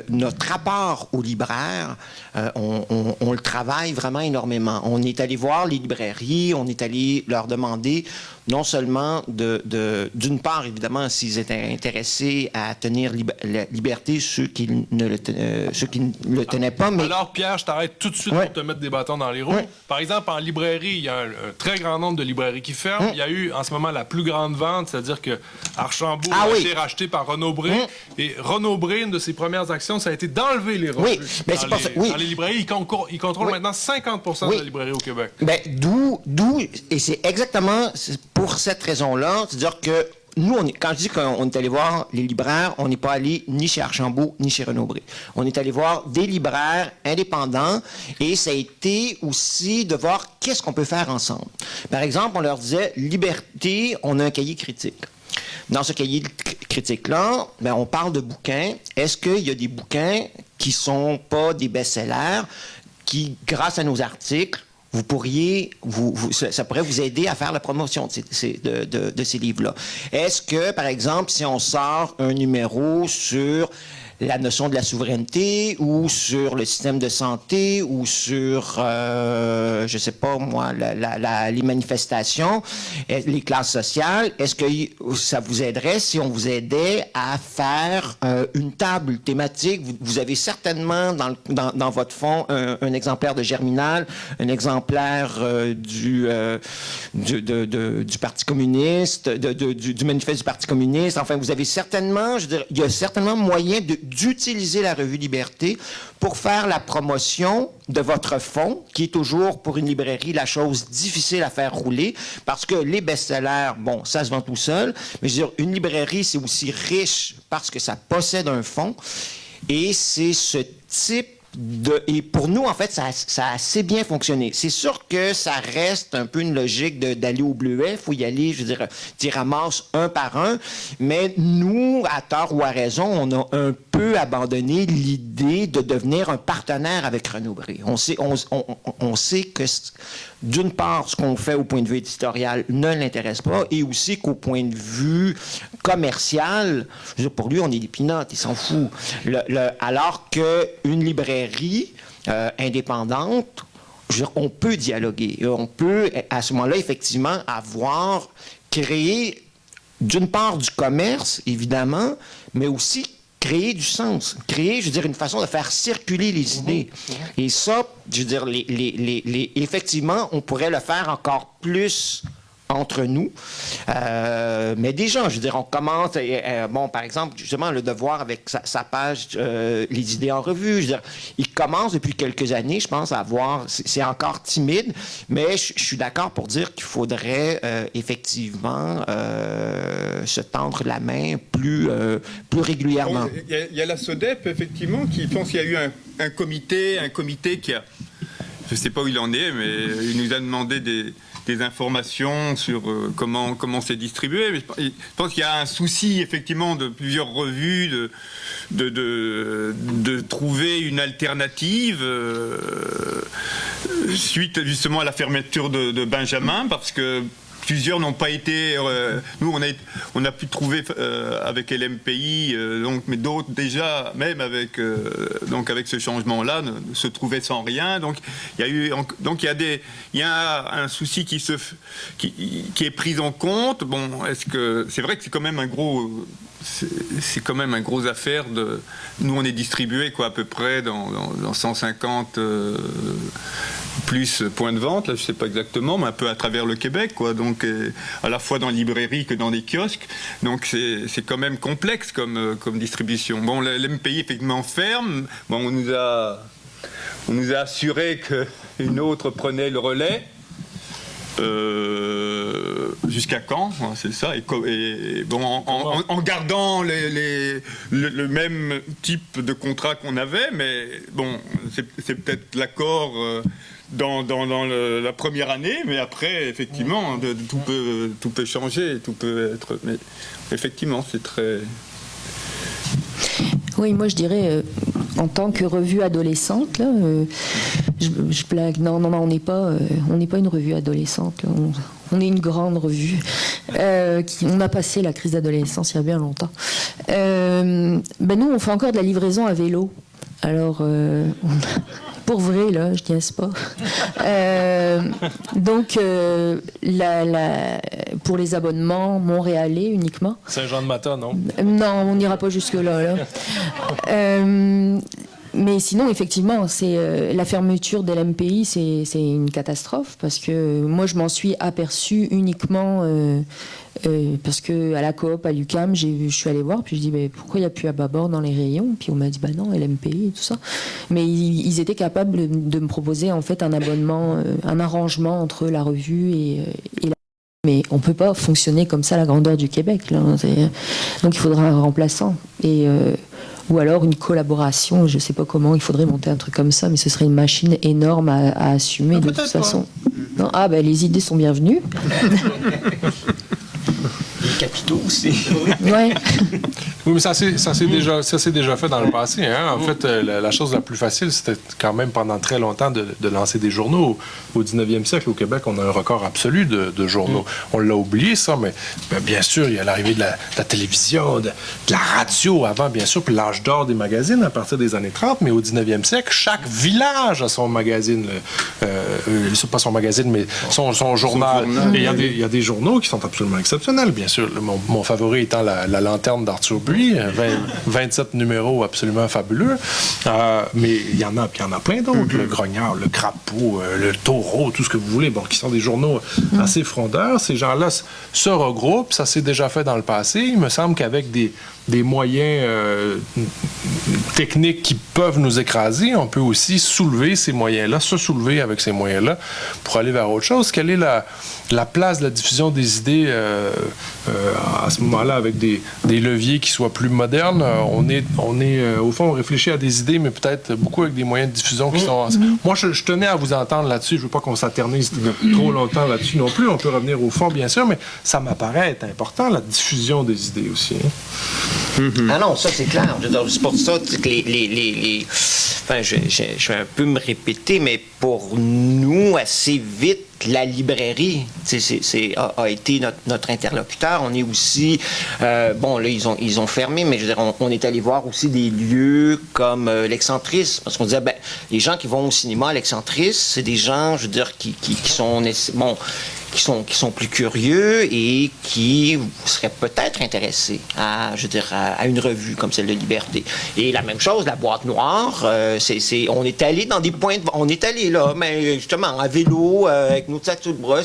notre rapport aux libraires, on le travaille vraiment énormément. On est allé voir les librairies, on est allé leur demander non seulement d'une part, évidemment, s'ils étaient intéressés à tenir la liberté, ceux qui ne le tenaient pas. Mais...
Alors, Pierre, je t'arrête tout de suite pour te mettre des bâtons dans les roues. Par exemple, en librairie, il y a un très grand nombre de librairies qui ferment. Il y a eu, en ce moment, la plus grande vente, c'est-à-dire que Archambault a été racheté par Renaud-Bré. Et Renaud-Bré, une de ses premières actions, ça a été d'enlever les revues. Dans les librairies, il contrôle maintenant 50% de la librairie au Québec.
Ben, et c'est exactement pour cette raison-là, c'est-à-dire que nous, quand je dis qu'on est allé voir les libraires, on n'est pas allé ni chez Archambault, ni chez Renaud-Bré. On est allé voir des libraires indépendants et ça a été aussi de voir qu'est-ce qu'on peut faire ensemble. Par exemple, on leur disait, Liberté, on a un cahier critique. Dans ce cahier critique-là, ben, on parle de bouquins. Est-ce qu'il y a des bouquins qui ne sont pas des best-sellers, qui, grâce à nos articles, vous pourriez, ça pourrait vous aider à faire la promotion de ces livres-là? Est-ce que, par exemple, si on sort un numéro sur la notion de la souveraineté ou sur le système de santé ou sur, je sais pas moi, les manifestations, les classes sociales, est-ce que ça vous aiderait si on vous aidait à faire une table thématique? Vous avez certainement dans votre fond un exemplaire de Germinal, un exemplaire du Parti communiste, du manifeste du Parti communiste. Enfin, vous avez certainement, je veux dire, il y a certainement moyen d'utiliser la revue Liberté pour faire la promotion de votre fonds, qui est toujours, pour une librairie, la chose difficile à faire rouler, parce que les best-sellers, bon, ça se vend tout seul, mais je veux dire, une librairie, c'est aussi riche parce que ça possède un fonds, et c'est ce type et pour nous, en fait, ça a assez bien fonctionné. C'est sûr que ça reste un peu une logique d'aller au bleuet. Il faut y aller, je veux dire, tu ramasses un par un. Mais nous, à tort ou à raison, on a un peu abandonné l'idée de devenir un partenaire avec Renaud-Bré. On sait que, d'une part, ce qu'on fait au point de vue éditorial ne l'intéresse pas, et aussi qu'au point de vue commercial, je veux dire, pour lui, on est des pinottes, il s'en fout. Alors qu'une librairie indépendante, je veux dire, on peut dialoguer. On peut, à ce moment-là, effectivement, créer, d'une part, du commerce, évidemment, mais aussi créer du sens. Créer, je veux dire, une façon de faire circuler les idées. Et ça, je veux dire, effectivement, on pourrait le faire encore plus entre nous. Mais déjà, je veux dire, on commence, bon, par exemple, justement, Le Devoir avec sa page Les idées en revue, je veux dire, il commence depuis quelques années, je pense, à avoir, c'est encore timide, mais je suis d'accord pour dire qu'il faudrait effectivement se tendre la main plus régulièrement.
Il y a la SODEP, effectivement, qui pense qu'il y a eu un comité qui a, je ne sais pas où il en est, mais il nous a demandé des informations sur comment c'est distribué. Mais je pense qu'il y a un souci, effectivement, de plusieurs revues de trouver une alternative suite, justement, à la fermeture de Benjamin, parce que plusieurs n'ont pas été. Nous, on a pu trouver avec LMPI, mais d'autres déjà, même avec ce changement-là, se trouvaient sans rien. Donc il y a un souci qui est pris en compte. Bon, c'est vrai que c'est quand même un gros. C'est quand même une grosse affaire. Nous, on est distribué à peu près dans 150 plus points de vente, là, je ne sais pas exactement, mais un peu à travers le Québec, donc à la fois dans les librairies que dans les kiosques. Donc c'est quand même complexe comme distribution. Bon, l'MPI effectivement ferme. Bon, on nous a assuré qu'une autre prenait le relais. Jusqu'à quand, c'est ça, et bon, en gardant le même type de contrat qu'on avait, mais bon, c'est peut-être l'accord dans la première année, mais après, effectivement, tout peut changer, tout peut être, mais effectivement, c'est très...
Oui, moi je dirais, en tant que revue adolescente, là, je blague. Non, on n'est pas une revue adolescente. Là. On est une grande revue. On a passé la crise d'adolescence il y a bien longtemps. Nous, on fait encore de la livraison à vélo. Alors, pour vrai, là, je niaise pas. Donc, pour les abonnements montréalais uniquement.
Saint-Jean-de-Mata, non?
Non, on n'ira pas jusque-là. Mais sinon, effectivement, la fermeture de l'MPI, c'est une catastrophe parce que moi, je m'en suis aperçue uniquement parce que à la coop, à l'UQAM, je suis allée voir, puis je dis pourquoi il n'y a plus à bâbord dans les rayons? Puis on m'a dit non, l'MPI et tout ça. Mais ils étaient capables de me proposer en fait un abonnement, un arrangement entre la revue et la... Mais on ne peut pas fonctionner comme ça à la grandeur du Québec. Là. Donc il faudra un remplaçant. Ou alors une collaboration, je ne sais pas comment, il faudrait monter un truc comme ça, mais ce serait une machine énorme à assumer de toute façon. Non, les idées sont bienvenues.
Les capitaux aussi.
Ouais.
Oui, mais ça s'est déjà fait dans le passé. Hein? En fait, la chose la plus facile, c'était quand même pendant très longtemps de lancer des journaux. Au 19e siècle, au Québec, on a un record absolu de journaux. On l'a oublié, ça, mais bien sûr, il y a l'arrivée de la télévision, de la radio avant, bien sûr, puis l'âge d'or des magazines à partir des années 30. Mais au 19e siècle, chaque village a son magazine. Pas son magazine, mais son journal. Et il y a des journaux qui sont absolument exceptionnels, bien sûr. Mon favori étant la lanterne d'Arthur Buis, 27 numéros absolument fabuleux. Mais il y en a plein d'autres. Le Grognard, le Crapaud, le Taureau, tout ce que vous voulez, qui sont des journaux assez frondeurs. Ces gens-là se regroupent. Ça s'est déjà fait dans le passé. Il me semble qu'avec des moyens techniques qui peuvent nous écraser, on peut aussi soulever ces moyens-là, se soulever avec ces moyens-là pour aller vers autre chose. Quelle est la place de la diffusion des idées à ce moment-là avec des leviers qui soient plus modernes? On est au fond, on réfléchit à des idées, mais peut-être beaucoup avec des moyens de diffusion qui sont... Moi, je tenais à vous entendre là-dessus. Je veux pas qu'on s'éternise trop longtemps là-dessus non plus. On peut revenir au fond, bien sûr, mais ça m'apparaît être important, la diffusion des idées aussi. Hein?
Ah non, ça c'est clair. C'est pour ça que je vais un peu me répéter, mais pour nous, assez vite, la librairie a été notre interlocuteur. On est aussi... là, ils ont fermé, mais je veux dire, on est allé voir aussi des lieux comme l'Excentris, parce qu'on disait, les gens qui vont au cinéma à l'Excentris, c'est des gens, je veux dire, qui sont plus curieux et qui seraient peut-être intéressés à une revue comme celle de Liberté. Et la même chose, la boîte noire, on est allé dans des points on est allé là, mais justement, à vélo, avec nos sacs sous le bras,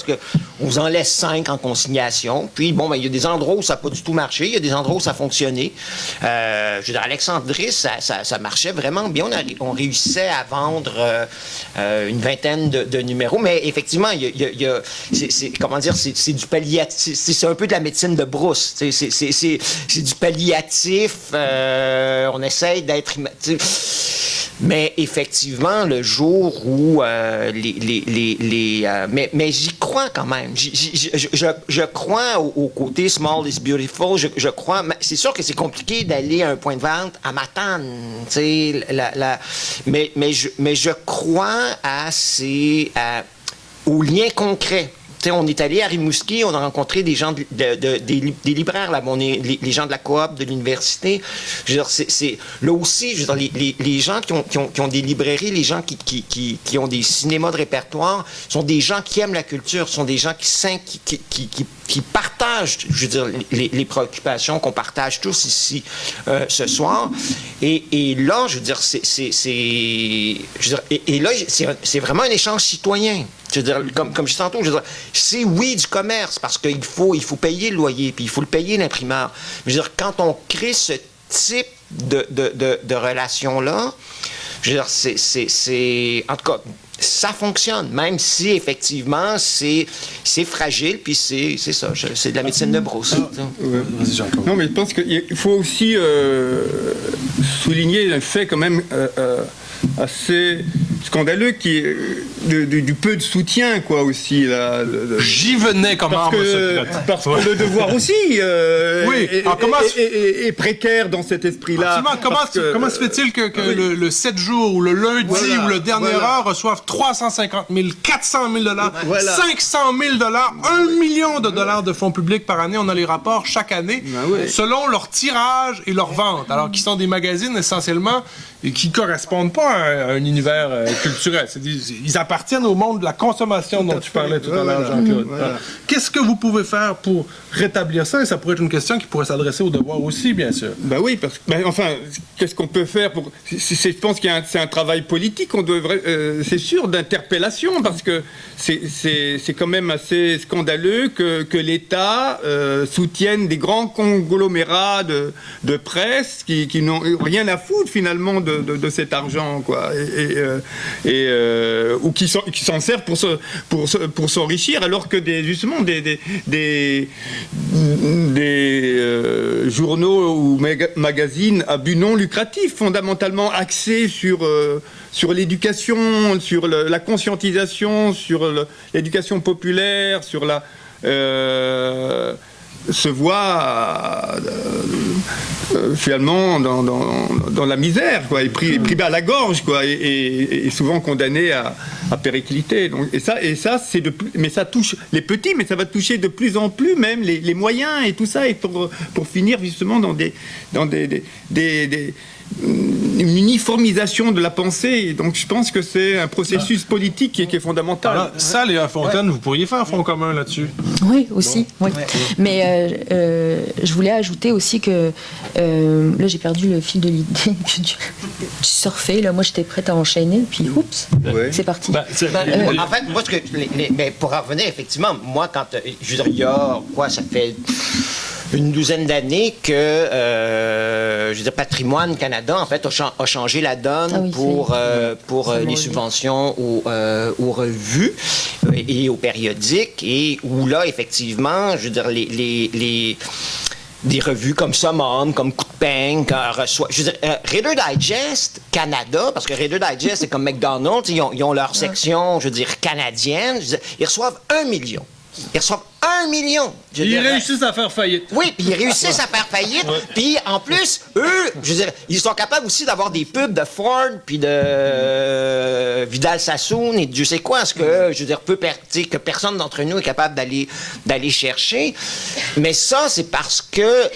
on vous en laisse 5 en consignation. Puis, il y a des endroits où ça n'a pas du tout marché, il y a des endroits où ça fonctionnait. À Alexandrie, ça marchait vraiment bien. On réussissait à vendre une vingtaine de numéros, mais effectivement, c'est du palliatif, c'est un peu de la médecine de brousse, c'est du palliatif, on essaye d'être... Mais effectivement, le jour où mais j'y crois quand même. Je crois au côté small is beautiful. Je crois. C'est sûr que c'est compliqué d'aller à un point de vente à Matane, mais je crois au lien concret. on est allé à Rimouski, on a rencontré des gens, des libraires là-bas, les gens de la coop, de l'université. Je veux dire, là aussi, je veux dire, les gens qui ont des librairies, les gens qui ont des cinémas de répertoire, sont des gens qui aiment la culture, sont des gens qui partagent, je veux dire, les préoccupations qu'on partage tous ici ce soir. Et là, je veux dire, c'est vraiment un échange citoyen. Je veux dire, comme je disais tantôt, je veux dire, c'est oui du commerce, parce qu'il faut payer le loyer, puis il faut le payer l'imprimeur. Je veux dire, quand on crée ce type de relation-là, je veux dire, c'est en tout cas, ça fonctionne, même si effectivement c'est fragile, puis c'est ça, c'est de la médecine de brousse.
Vas-y, Jean-Claude. Non, mais je pense qu'il faut aussi souligner le fait quand même assez scandaleux qui est du peu de soutien, quoi, aussi. Là,
J'y venais comme arme secrète.
Parce que le devoir aussi est précaire dans cet esprit-là.
Comment se fait-il que le 7 jours, ou le lundi, ou le dernier heure reçoivent 350 000, 400 000 $, 500 000 $, 1 million de dollars de fonds publics par année, on a les rapports chaque année, selon leur tirage et leur vente, alors qu'ils sont des magazines essentiellement qui ne correspondent pas à un univers culturel. Ils appartiennent au monde de la consommation dont tu parlais tout à l'heure, Jean-Claude. Voilà. Qu'est-ce que vous pouvez faire pour rétablir ça? Et ça pourrait être une question qui pourrait s'adresser au devoir aussi, bien sûr.
Ben oui, parce que, enfin, qu'est-ce qu'on peut faire pour... Je pense qu'il c'est un travail politique, on devrait, c'est sûr, d'interpellation, parce que c'est quand même assez scandaleux que l'État soutienne des grands conglomérats de presse qui n'ont rien à foutre, finalement, de cet argent, quoi, ou qui s'en servent pour s'enrichir, alors que justement des journaux ou magazines à but non lucratif, fondamentalement axés sur l'éducation, sur la conscientisation, sur l'éducation populaire, sur la se voit finalement dans la misère, quoi, et pris à la gorge, quoi, et souvent condamné à péricliter. Donc, et ça c'est mais ça touche les petits, mais ça va toucher de plus en plus même les moyens et tout ça, et pour finir justement dans une uniformisation de la pensée. Donc je pense que c'est un processus politique qui est fondamental.
Alors, ça, Léa Fontaine, vous pourriez faire un front commun là-dessus?
Oui, aussi. Oui. Mais je voulais ajouter aussi que là, j'ai perdu le fil de l'idée du surfer. Là, moi, j'étais prête à enchaîner, puis oups, c'est parti.
En fait, moi, mais pour en revenir, effectivement, moi, quand je veux dire, il y a quoi, ça fait une douzaine d'années que je veux dire, Patrimoine Canada, en fait, a changé la donne pour les subventions aux revues et aux périodiques, et où là, effectivement, je veux dire, des revues comme Summum, comme Coup de Peigne, reçoit... Je veux dire, Reader Digest Canada, parce que Reader Digest, c'est comme McDonald's, ils ont leur section, je veux dire, canadienne, je veux dire, ils reçoivent 1 million. Ils reçoivent 1 million.
Ils réussissent à faire faillite.
Oui, puis ils réussissent à faire faillite. Puis en plus, eux, je veux dire, ils sont capables aussi d'avoir des pubs de Ford, puis de Vidal Sassoon et Dieu sait quoi, ce que, je veux dire, que personne d'entre nous est capable d'aller chercher. Mais ça, c'est parce que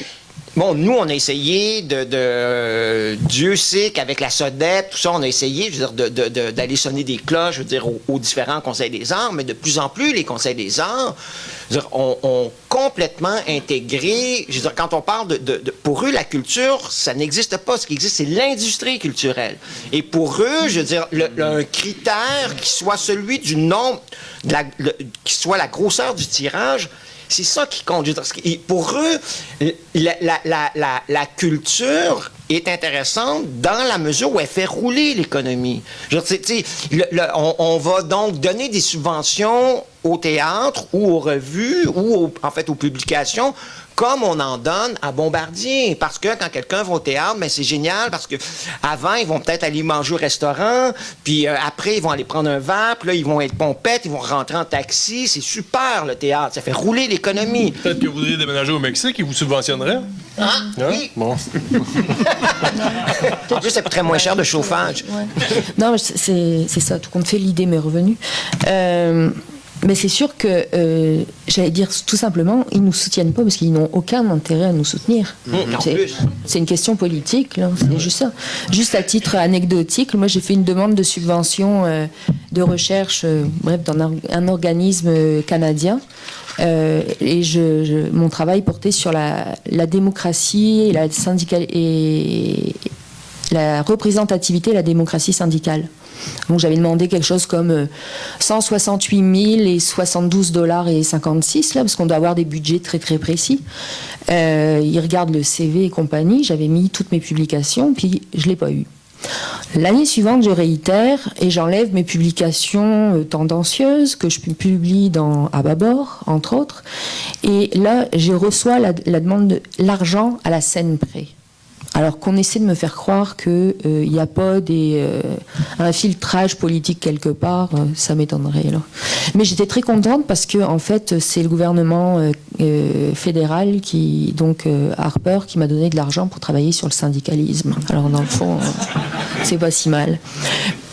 bon, nous, on a essayé Dieu sait qu'avec la SODEP, tout ça, on a essayé, je veux dire, d'aller sonner des cloches, je veux dire, aux différents conseils des arts, mais de plus en plus, les conseils des arts, je veux dire, ont complètement intégré, je veux dire, quand on parle pour eux, la culture, ça n'existe pas. Ce qui existe, c'est l'industrie culturelle. Et pour eux, je veux dire, un critère qui soit celui du nombre, qui soit la grosseur du tirage, c'est ça qui compte. Pour eux, la culture est intéressante dans la mesure où elle fait rouler l'économie. On va donc donner des subventions au théâtre ou aux revues ou en fait aux publications, comme on en donne à Bombardier. Parce que quand quelqu'un va au théâtre, ben c'est génial, parce que avant ils vont peut-être aller manger au restaurant, puis après, ils vont aller prendre un verre, puis là, ils vont être pompettes, ils vont rentrer en taxi. C'est super, le théâtre. Ça fait rouler l'économie.
Peut-être que vous voudriez déménager au Mexique, ils vous subventionneraient.
Ah, oui.
Bon.
En plus, ça coûterait moins cher de chauffage.
Ouais. Non, c'est ça. Tout compte fait, l'idée m'est revenue. Mais c'est sûr que, j'allais dire tout simplement, ils ne nous soutiennent pas parce qu'ils n'ont aucun intérêt à nous soutenir. C'est une question politique, là, c'est juste ça. Juste à titre anecdotique, moi j'ai fait une demande de subvention de recherche, dans un organisme canadien. Et mon travail portait sur la démocratie et la représentativité et la démocratie syndicale. Donc j'avais demandé quelque chose comme 168 000 et 72 $56 là, parce qu'on doit avoir des budgets très très précis. Ils regardent le CV et compagnie. J'avais mis toutes mes publications, puis je l'ai pas eu. L'année suivante, je réitère et j'enlève mes publications tendancieuses que je publie dans Ababor, entre autres. Et là, je reçois la demande de l'argent à la scène près. Alors qu'on essaie de me faire croire qu'il n'y a pas un filtrage politique quelque part, ça m'étonnerait. Là. Mais j'étais très contente parce que en fait, c'est le gouvernement fédéral, Harper, qui m'a donné de l'argent pour travailler sur le syndicalisme. Alors dans le fond, c'est pas si mal.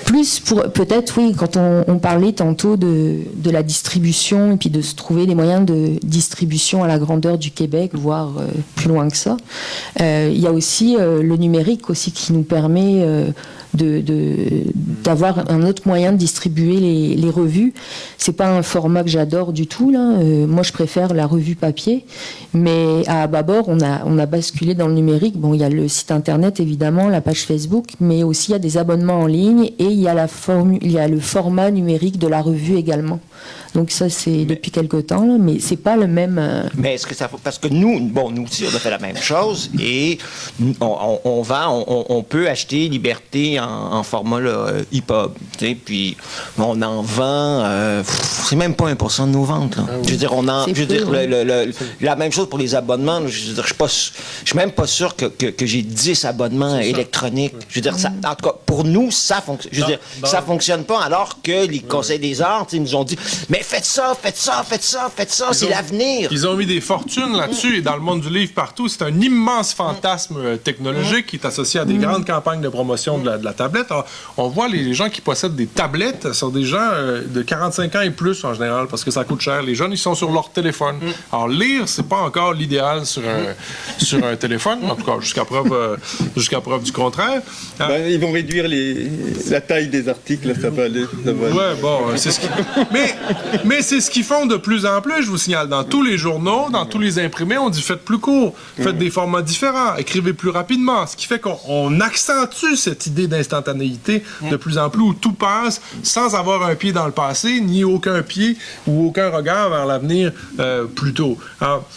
Plus peut-être, oui, quand on parlait tantôt de la distribution et puis de se trouver des moyens de distribution à la grandeur du Québec, voire plus loin que ça. Il y a aussi le numérique aussi qui nous permet d'avoir un autre moyen de distribuer les revues. C'est pas un format que j'adore du tout, là. Moi, je préfère la revue papier. Mais à Ababor, on a basculé dans le numérique. Bon, il y a le site internet, évidemment, la page Facebook, mais aussi il y a des abonnements en ligne et il y a le format numérique de la revue également. Donc ça, c'est depuis quelque temps, là, mais c'est pas le même...
Mais est-ce que ça... Parce que nous aussi, on a fait la même chose et on peut acheter Liberté en format EPUB, tu sais, puis on en vend... c'est même pas 1% de nos ventes, là. Je veux dire, la même chose pour les abonnements. Je veux dire, je suis même pas sûr que j'ai 10 abonnements électroniques. Je veux dire, ça, en tout cas, pour nous, ça fonctionne. Je veux dire, ça fonctionne pas alors que les conseils des arts, ils nous ont dit, mais faites ça, c'est l'avenir.
Ils ont mis des fortunes là-dessus et dans le monde du livre partout, c'est un immense fantasme technologique qui est associé à des grandes campagnes de promotion de la tablette. Alors, on voit les gens qui possèdent des tablettes sont des gens de 45 ans et plus en général parce que ça coûte cher. Les jeunes, ils sont sur leur téléphone. Alors, lire, c'est pas encore l'idéal sur un téléphone, en tout cas, jusqu'à preuve du contraire.
Ils vont réduire la taille des articles, là, ça va aller.
Ouais, bon, c'est ce qui... Mais c'est ce qu'ils font de plus en plus, je vous signale. Dans tous les journaux, dans tous les imprimés, on dit faites plus court, faites des formats différents, écrivez plus rapidement. Ce qui fait qu'on accentue cette idée d'instantanéité de plus en plus où tout passe sans avoir un pied dans le passé, ni aucun pied ou aucun regard vers l'avenir plus tôt. Alors,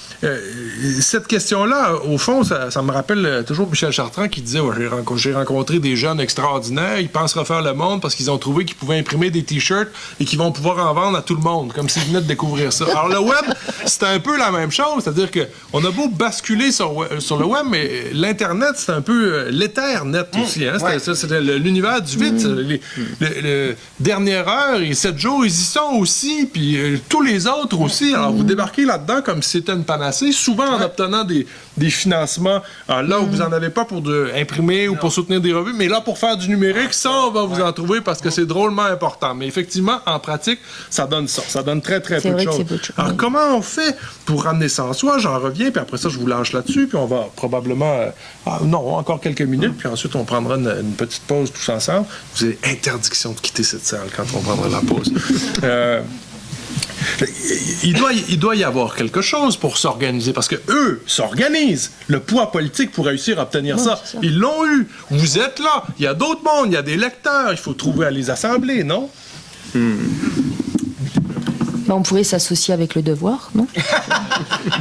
cette question-là, au fond, ça me rappelle toujours Michel Chartrand qui disait j'ai rencontré des jeunes extraordinaires, ils pensent refaire le monde parce qu'ils ont trouvé qu'ils pouvaient imprimer des t-shirts et qu'ils vont pouvoir en vendre à tout le monde, comme s'ils venaient de découvrir ça. Alors le web, c'est un peu la même chose, c'est-à-dire qu'on a beau basculer sur le web, mais l'Internet, c'est un peu l'Ethernet aussi. Hein? C'est l'univers du vide. Les dernières heures et 7 jours, ils y sont aussi, puis tous les autres aussi. Alors vous débarquez là-dedans comme si c'était une panacée, souvent en obtenant des financements. Alors, là où vous n'en avez pas pour imprimer ou pour soutenir des revues, mais là pour faire du numérique, ça on va vous en trouver parce que c'est drôlement important. Mais effectivement, en pratique, ça donne ça. Ça donne très très peu de choses. Alors comment on fait pour ramener ça en soi? J'en reviens, puis après ça, je vous lâche là-dessus, puis on va probablement... encore quelques minutes, puis ensuite on prendra une petite pause tous ensemble. Vous avez interdiction de quitter cette salle quand on prendra la pause. Il doit y avoir quelque chose pour s'organiser, parce que eux s'organisent. Le poids politique pour réussir à obtenir ça, ils l'ont eu. Vous êtes là. Il y a d'autres mondes, il y a des lecteurs. Il faut trouver à les assembler, non?
On pourrait s'associer avec Le Devoir, non?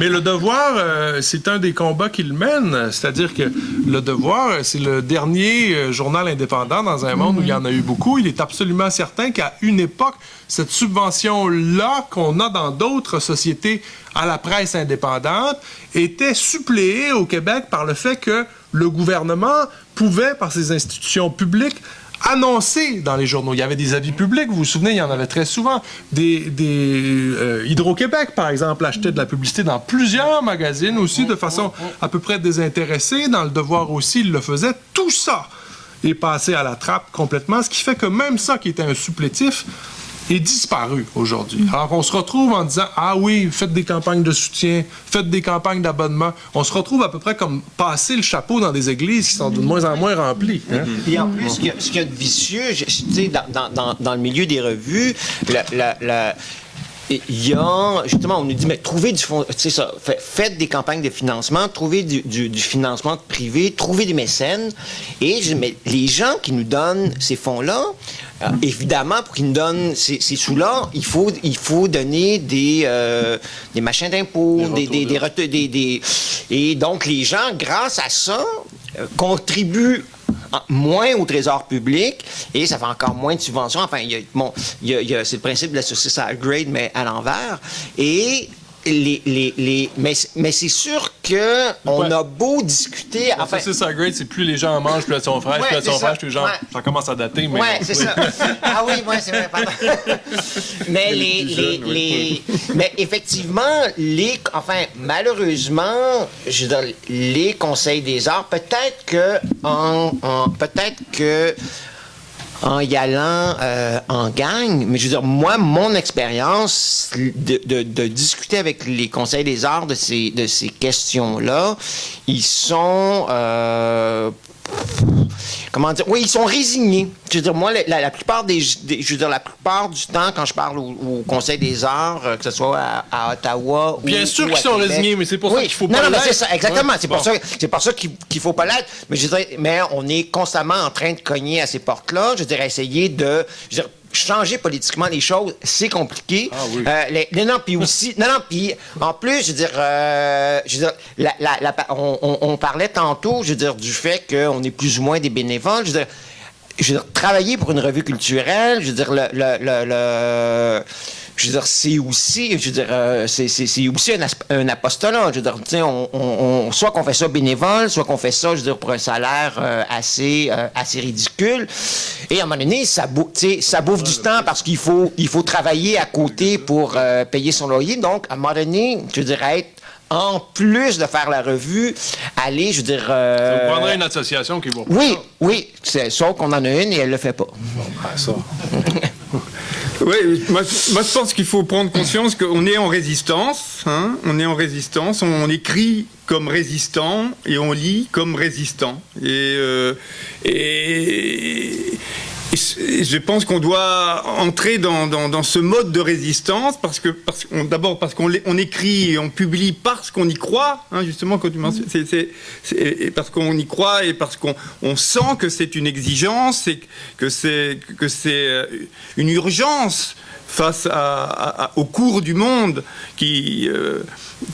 Mais Le Devoir, c'est un des combats qu'il mène. C'est-à-dire que Le Devoir, c'est le dernier journal indépendant dans un monde où il y en a eu beaucoup. Il est absolument certain qu'à une époque, cette subvention-là qu'on a dans d'autres sociétés à la presse indépendante était suppléée au Québec par le fait que le gouvernement pouvait, par ses institutions publiques, annoncé dans les journaux. Il y avait des avis publics, vous vous souvenez, il y en avait très souvent. Hydro-Québec, par exemple, achetait de la publicité dans plusieurs magazines aussi, de façon à peu près désintéressée. Dans Le Devoir aussi, il le faisait. Tout ça est passé à la trappe complètement, ce qui fait que même ça, qui était un supplétif, est disparu aujourd'hui. Alors qu'on se retrouve en disant « Ah oui, faites des campagnes de soutien, faites des campagnes d'abonnement ». On se retrouve à peu près comme passer le chapeau dans des églises qui sont de moins en moins remplies. Hein?
Et en plus, ce qu'il y a de vicieux, tu sais, dans le milieu des revues, il y a, justement, on nous dit, mais trouvez du fond, c'est ça, faites des campagnes de financement, trouvez du financement privé, trouvez des mécènes. Et je dis, mais les gens qui nous donnent ces fonds-là, évidemment, pour qu'ils nous donnent ces sous-là, il faut donner des machins d'impôts, et donc les gens, grâce à ça, contribuent moins au trésor public et ça fait encore moins de subventions. Enfin, c'est le principe de la saucisse à grade, mais à l'envers. Et mais c'est sûr qu'on a beau discuter...
Enfin, c'est ça, grade, c'est plus les gens en mangent, plus elles sont fraîches, plus elles sont fraîches, plus les gens... Ça commence à dater, mais...
Oui, c'est ça. Ah oui, moi, c'est vrai, pardon. Mais mais effectivement, malheureusement, je veux dire, les conseils des arts, peut-être que en y allant en gang, mais je veux dire, moi, mon expérience de discuter avec les conseils des arts de ces questions-là, ils sont... comment dire? Oui, ils sont résignés. Je veux dire, moi, la plupart la plupart du temps, quand je parle au Conseil des arts, que ce soit à Ottawa
Bien sûr qu'ils sont résignés, mais c'est pour ça qu'il faut pas l'être.
Non, c'est ça, exactement. Ouais. C'est pour ça qu'il faut pas l'être. Mais je dirais, on est constamment en train de cogner à ces portes-là. Je dirais, essayer de... changer politiquement les choses, c'est compliqué.
Ah oui.
Puis en plus, je veux dire, on parlait tantôt, je veux dire, du fait qu'on est plus ou moins des bénévoles. Je veux dire, travailler pour une revue culturelle, je veux dire, je veux dire, c'est aussi, c'est aussi un apostolat. Je veux dire, tu sais, soit qu'on fait ça bénévole, soit qu'on fait ça, je veux dire, pour un salaire assez ridicule. Et à un moment donné, ça bouffe du temps parce qu'il faut travailler à côté pour payer son loyer. Donc, à un moment donné, je dirais être en plus de faire la revue, aller, je veux dire...
Ça vous prendrait une association qui va...
Oui, sauf qu'on en a une et elle le fait pas.
Bon, ça...
Oui, moi je pense qu'il faut prendre conscience qu'on est en résistance, hein, on écrit comme résistant et on lit comme résistant. Et je pense qu'on doit entrer dans ce mode de résistance d'abord parce qu'on écrit et on publie parce qu'on y croit, hein, justement, quand tu mentionnes, c'est parce qu'on y croit et parce qu'on sent que c'est une exigence et que c'est une urgence face au cours du monde qui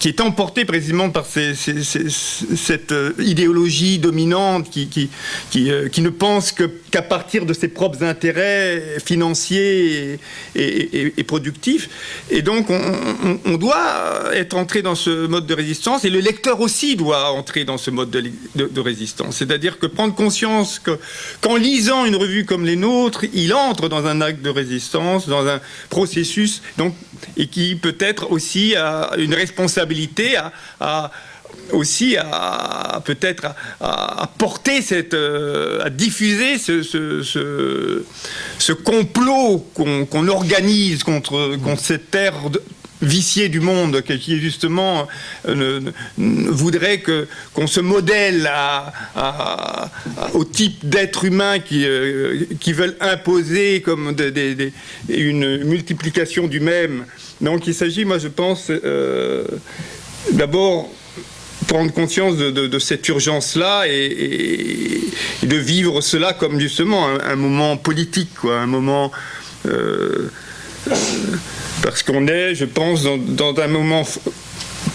est emporté précisément par cette idéologie dominante qui ne pense qu'à partir de ses propres intérêts financiers et productifs. Et donc, on doit être entré dans ce mode de résistance, et le lecteur aussi doit entrer dans ce mode de résistance. C'est-à-dire que prendre conscience qu'en lisant une revue comme les nôtres, il entre dans un acte de résistance, dans un processus, donc, et qui peut-être aussi a une responsabilité à porter à diffuser ce complot qu'on organise contre cette terre viciée du monde, qui justement voudrait qu'on se modèle au type d'êtres humains qui veulent imposer comme une multiplication du même. Donc il s'agit, moi je pense, d'abord prendre conscience de cette urgence-là et de vivre cela comme justement un moment politique, quoi, un moment... parce qu'on est, je pense, dans un moment,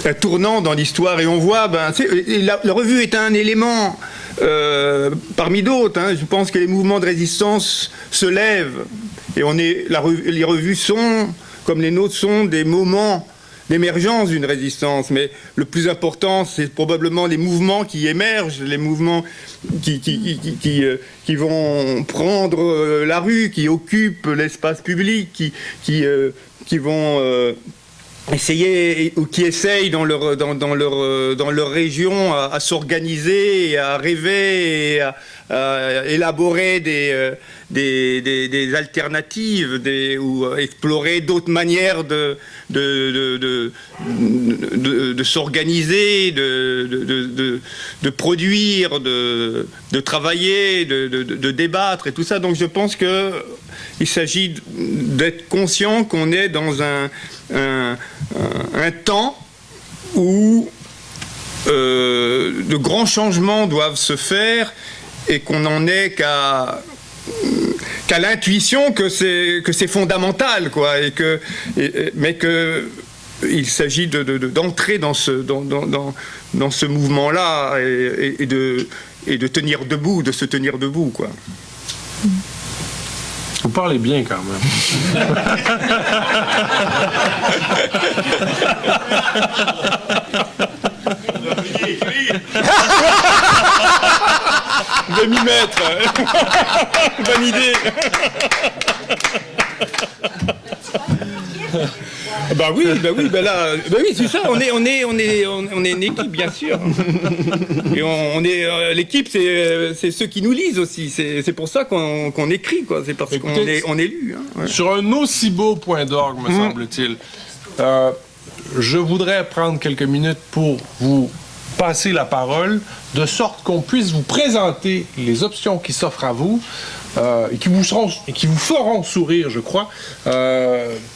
un tournant dans l'histoire, et on voit, la revue est un élément parmi d'autres, hein. Je pense que les mouvements de résistance se lèvent, et les revues sont, comme les nôtres, sont des moments d'émergence d'une résistance, mais le plus important, c'est probablement les mouvements qui émergent, les mouvements qui vont prendre la rue, qui occupent l'espace public, qui vont essayer, ou qui essayent dans leur région à s'organiser, et à rêver, et élaborer des alternatives ou explorer d'autres manières de s'organiser, de produire, de travailler, de débattre et tout ça. Donc je pense qu'il s'agit d'être conscient qu'on est dans un temps où de grands changements doivent se faire et qu'on n'en est qu'à l'intuition que c'est fondamental, quoi, mais que il s'agit d'entrer dans ce mouvement-là et de tenir debout, de se tenir debout, quoi.
Vous parlez bien quand même.
Je vais m'y mettre. Bonne idée. Bah oui, c'est ça. On est une équipe, bien sûr. Et l'équipe, c'est ceux qui nous lisent aussi. C'est pour ça qu'on écrit, quoi. C'est parce qu'on est lu. Hein. Ouais.
Sur un aussi beau point d'orgue, me semble-t-il, je voudrais prendre quelques minutes pour vous passer la parole, de sorte qu'on puisse vous présenter les options qui s'offrent à vous. Et qui vous feront sourire, je crois,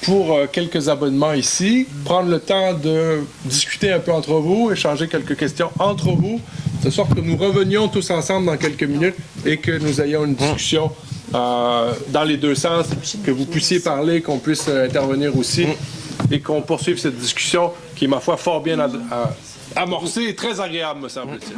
pour quelques abonnements ici, prendre le temps de discuter un peu entre vous, échanger quelques questions entre vous, de sorte que nous revenions tous ensemble dans quelques minutes et que nous ayons une discussion dans les deux sens, que vous puissiez parler, qu'on puisse intervenir aussi et qu'on poursuive cette discussion qui est, ma foi, fort bien amorcée et très agréable, me semble-t-il.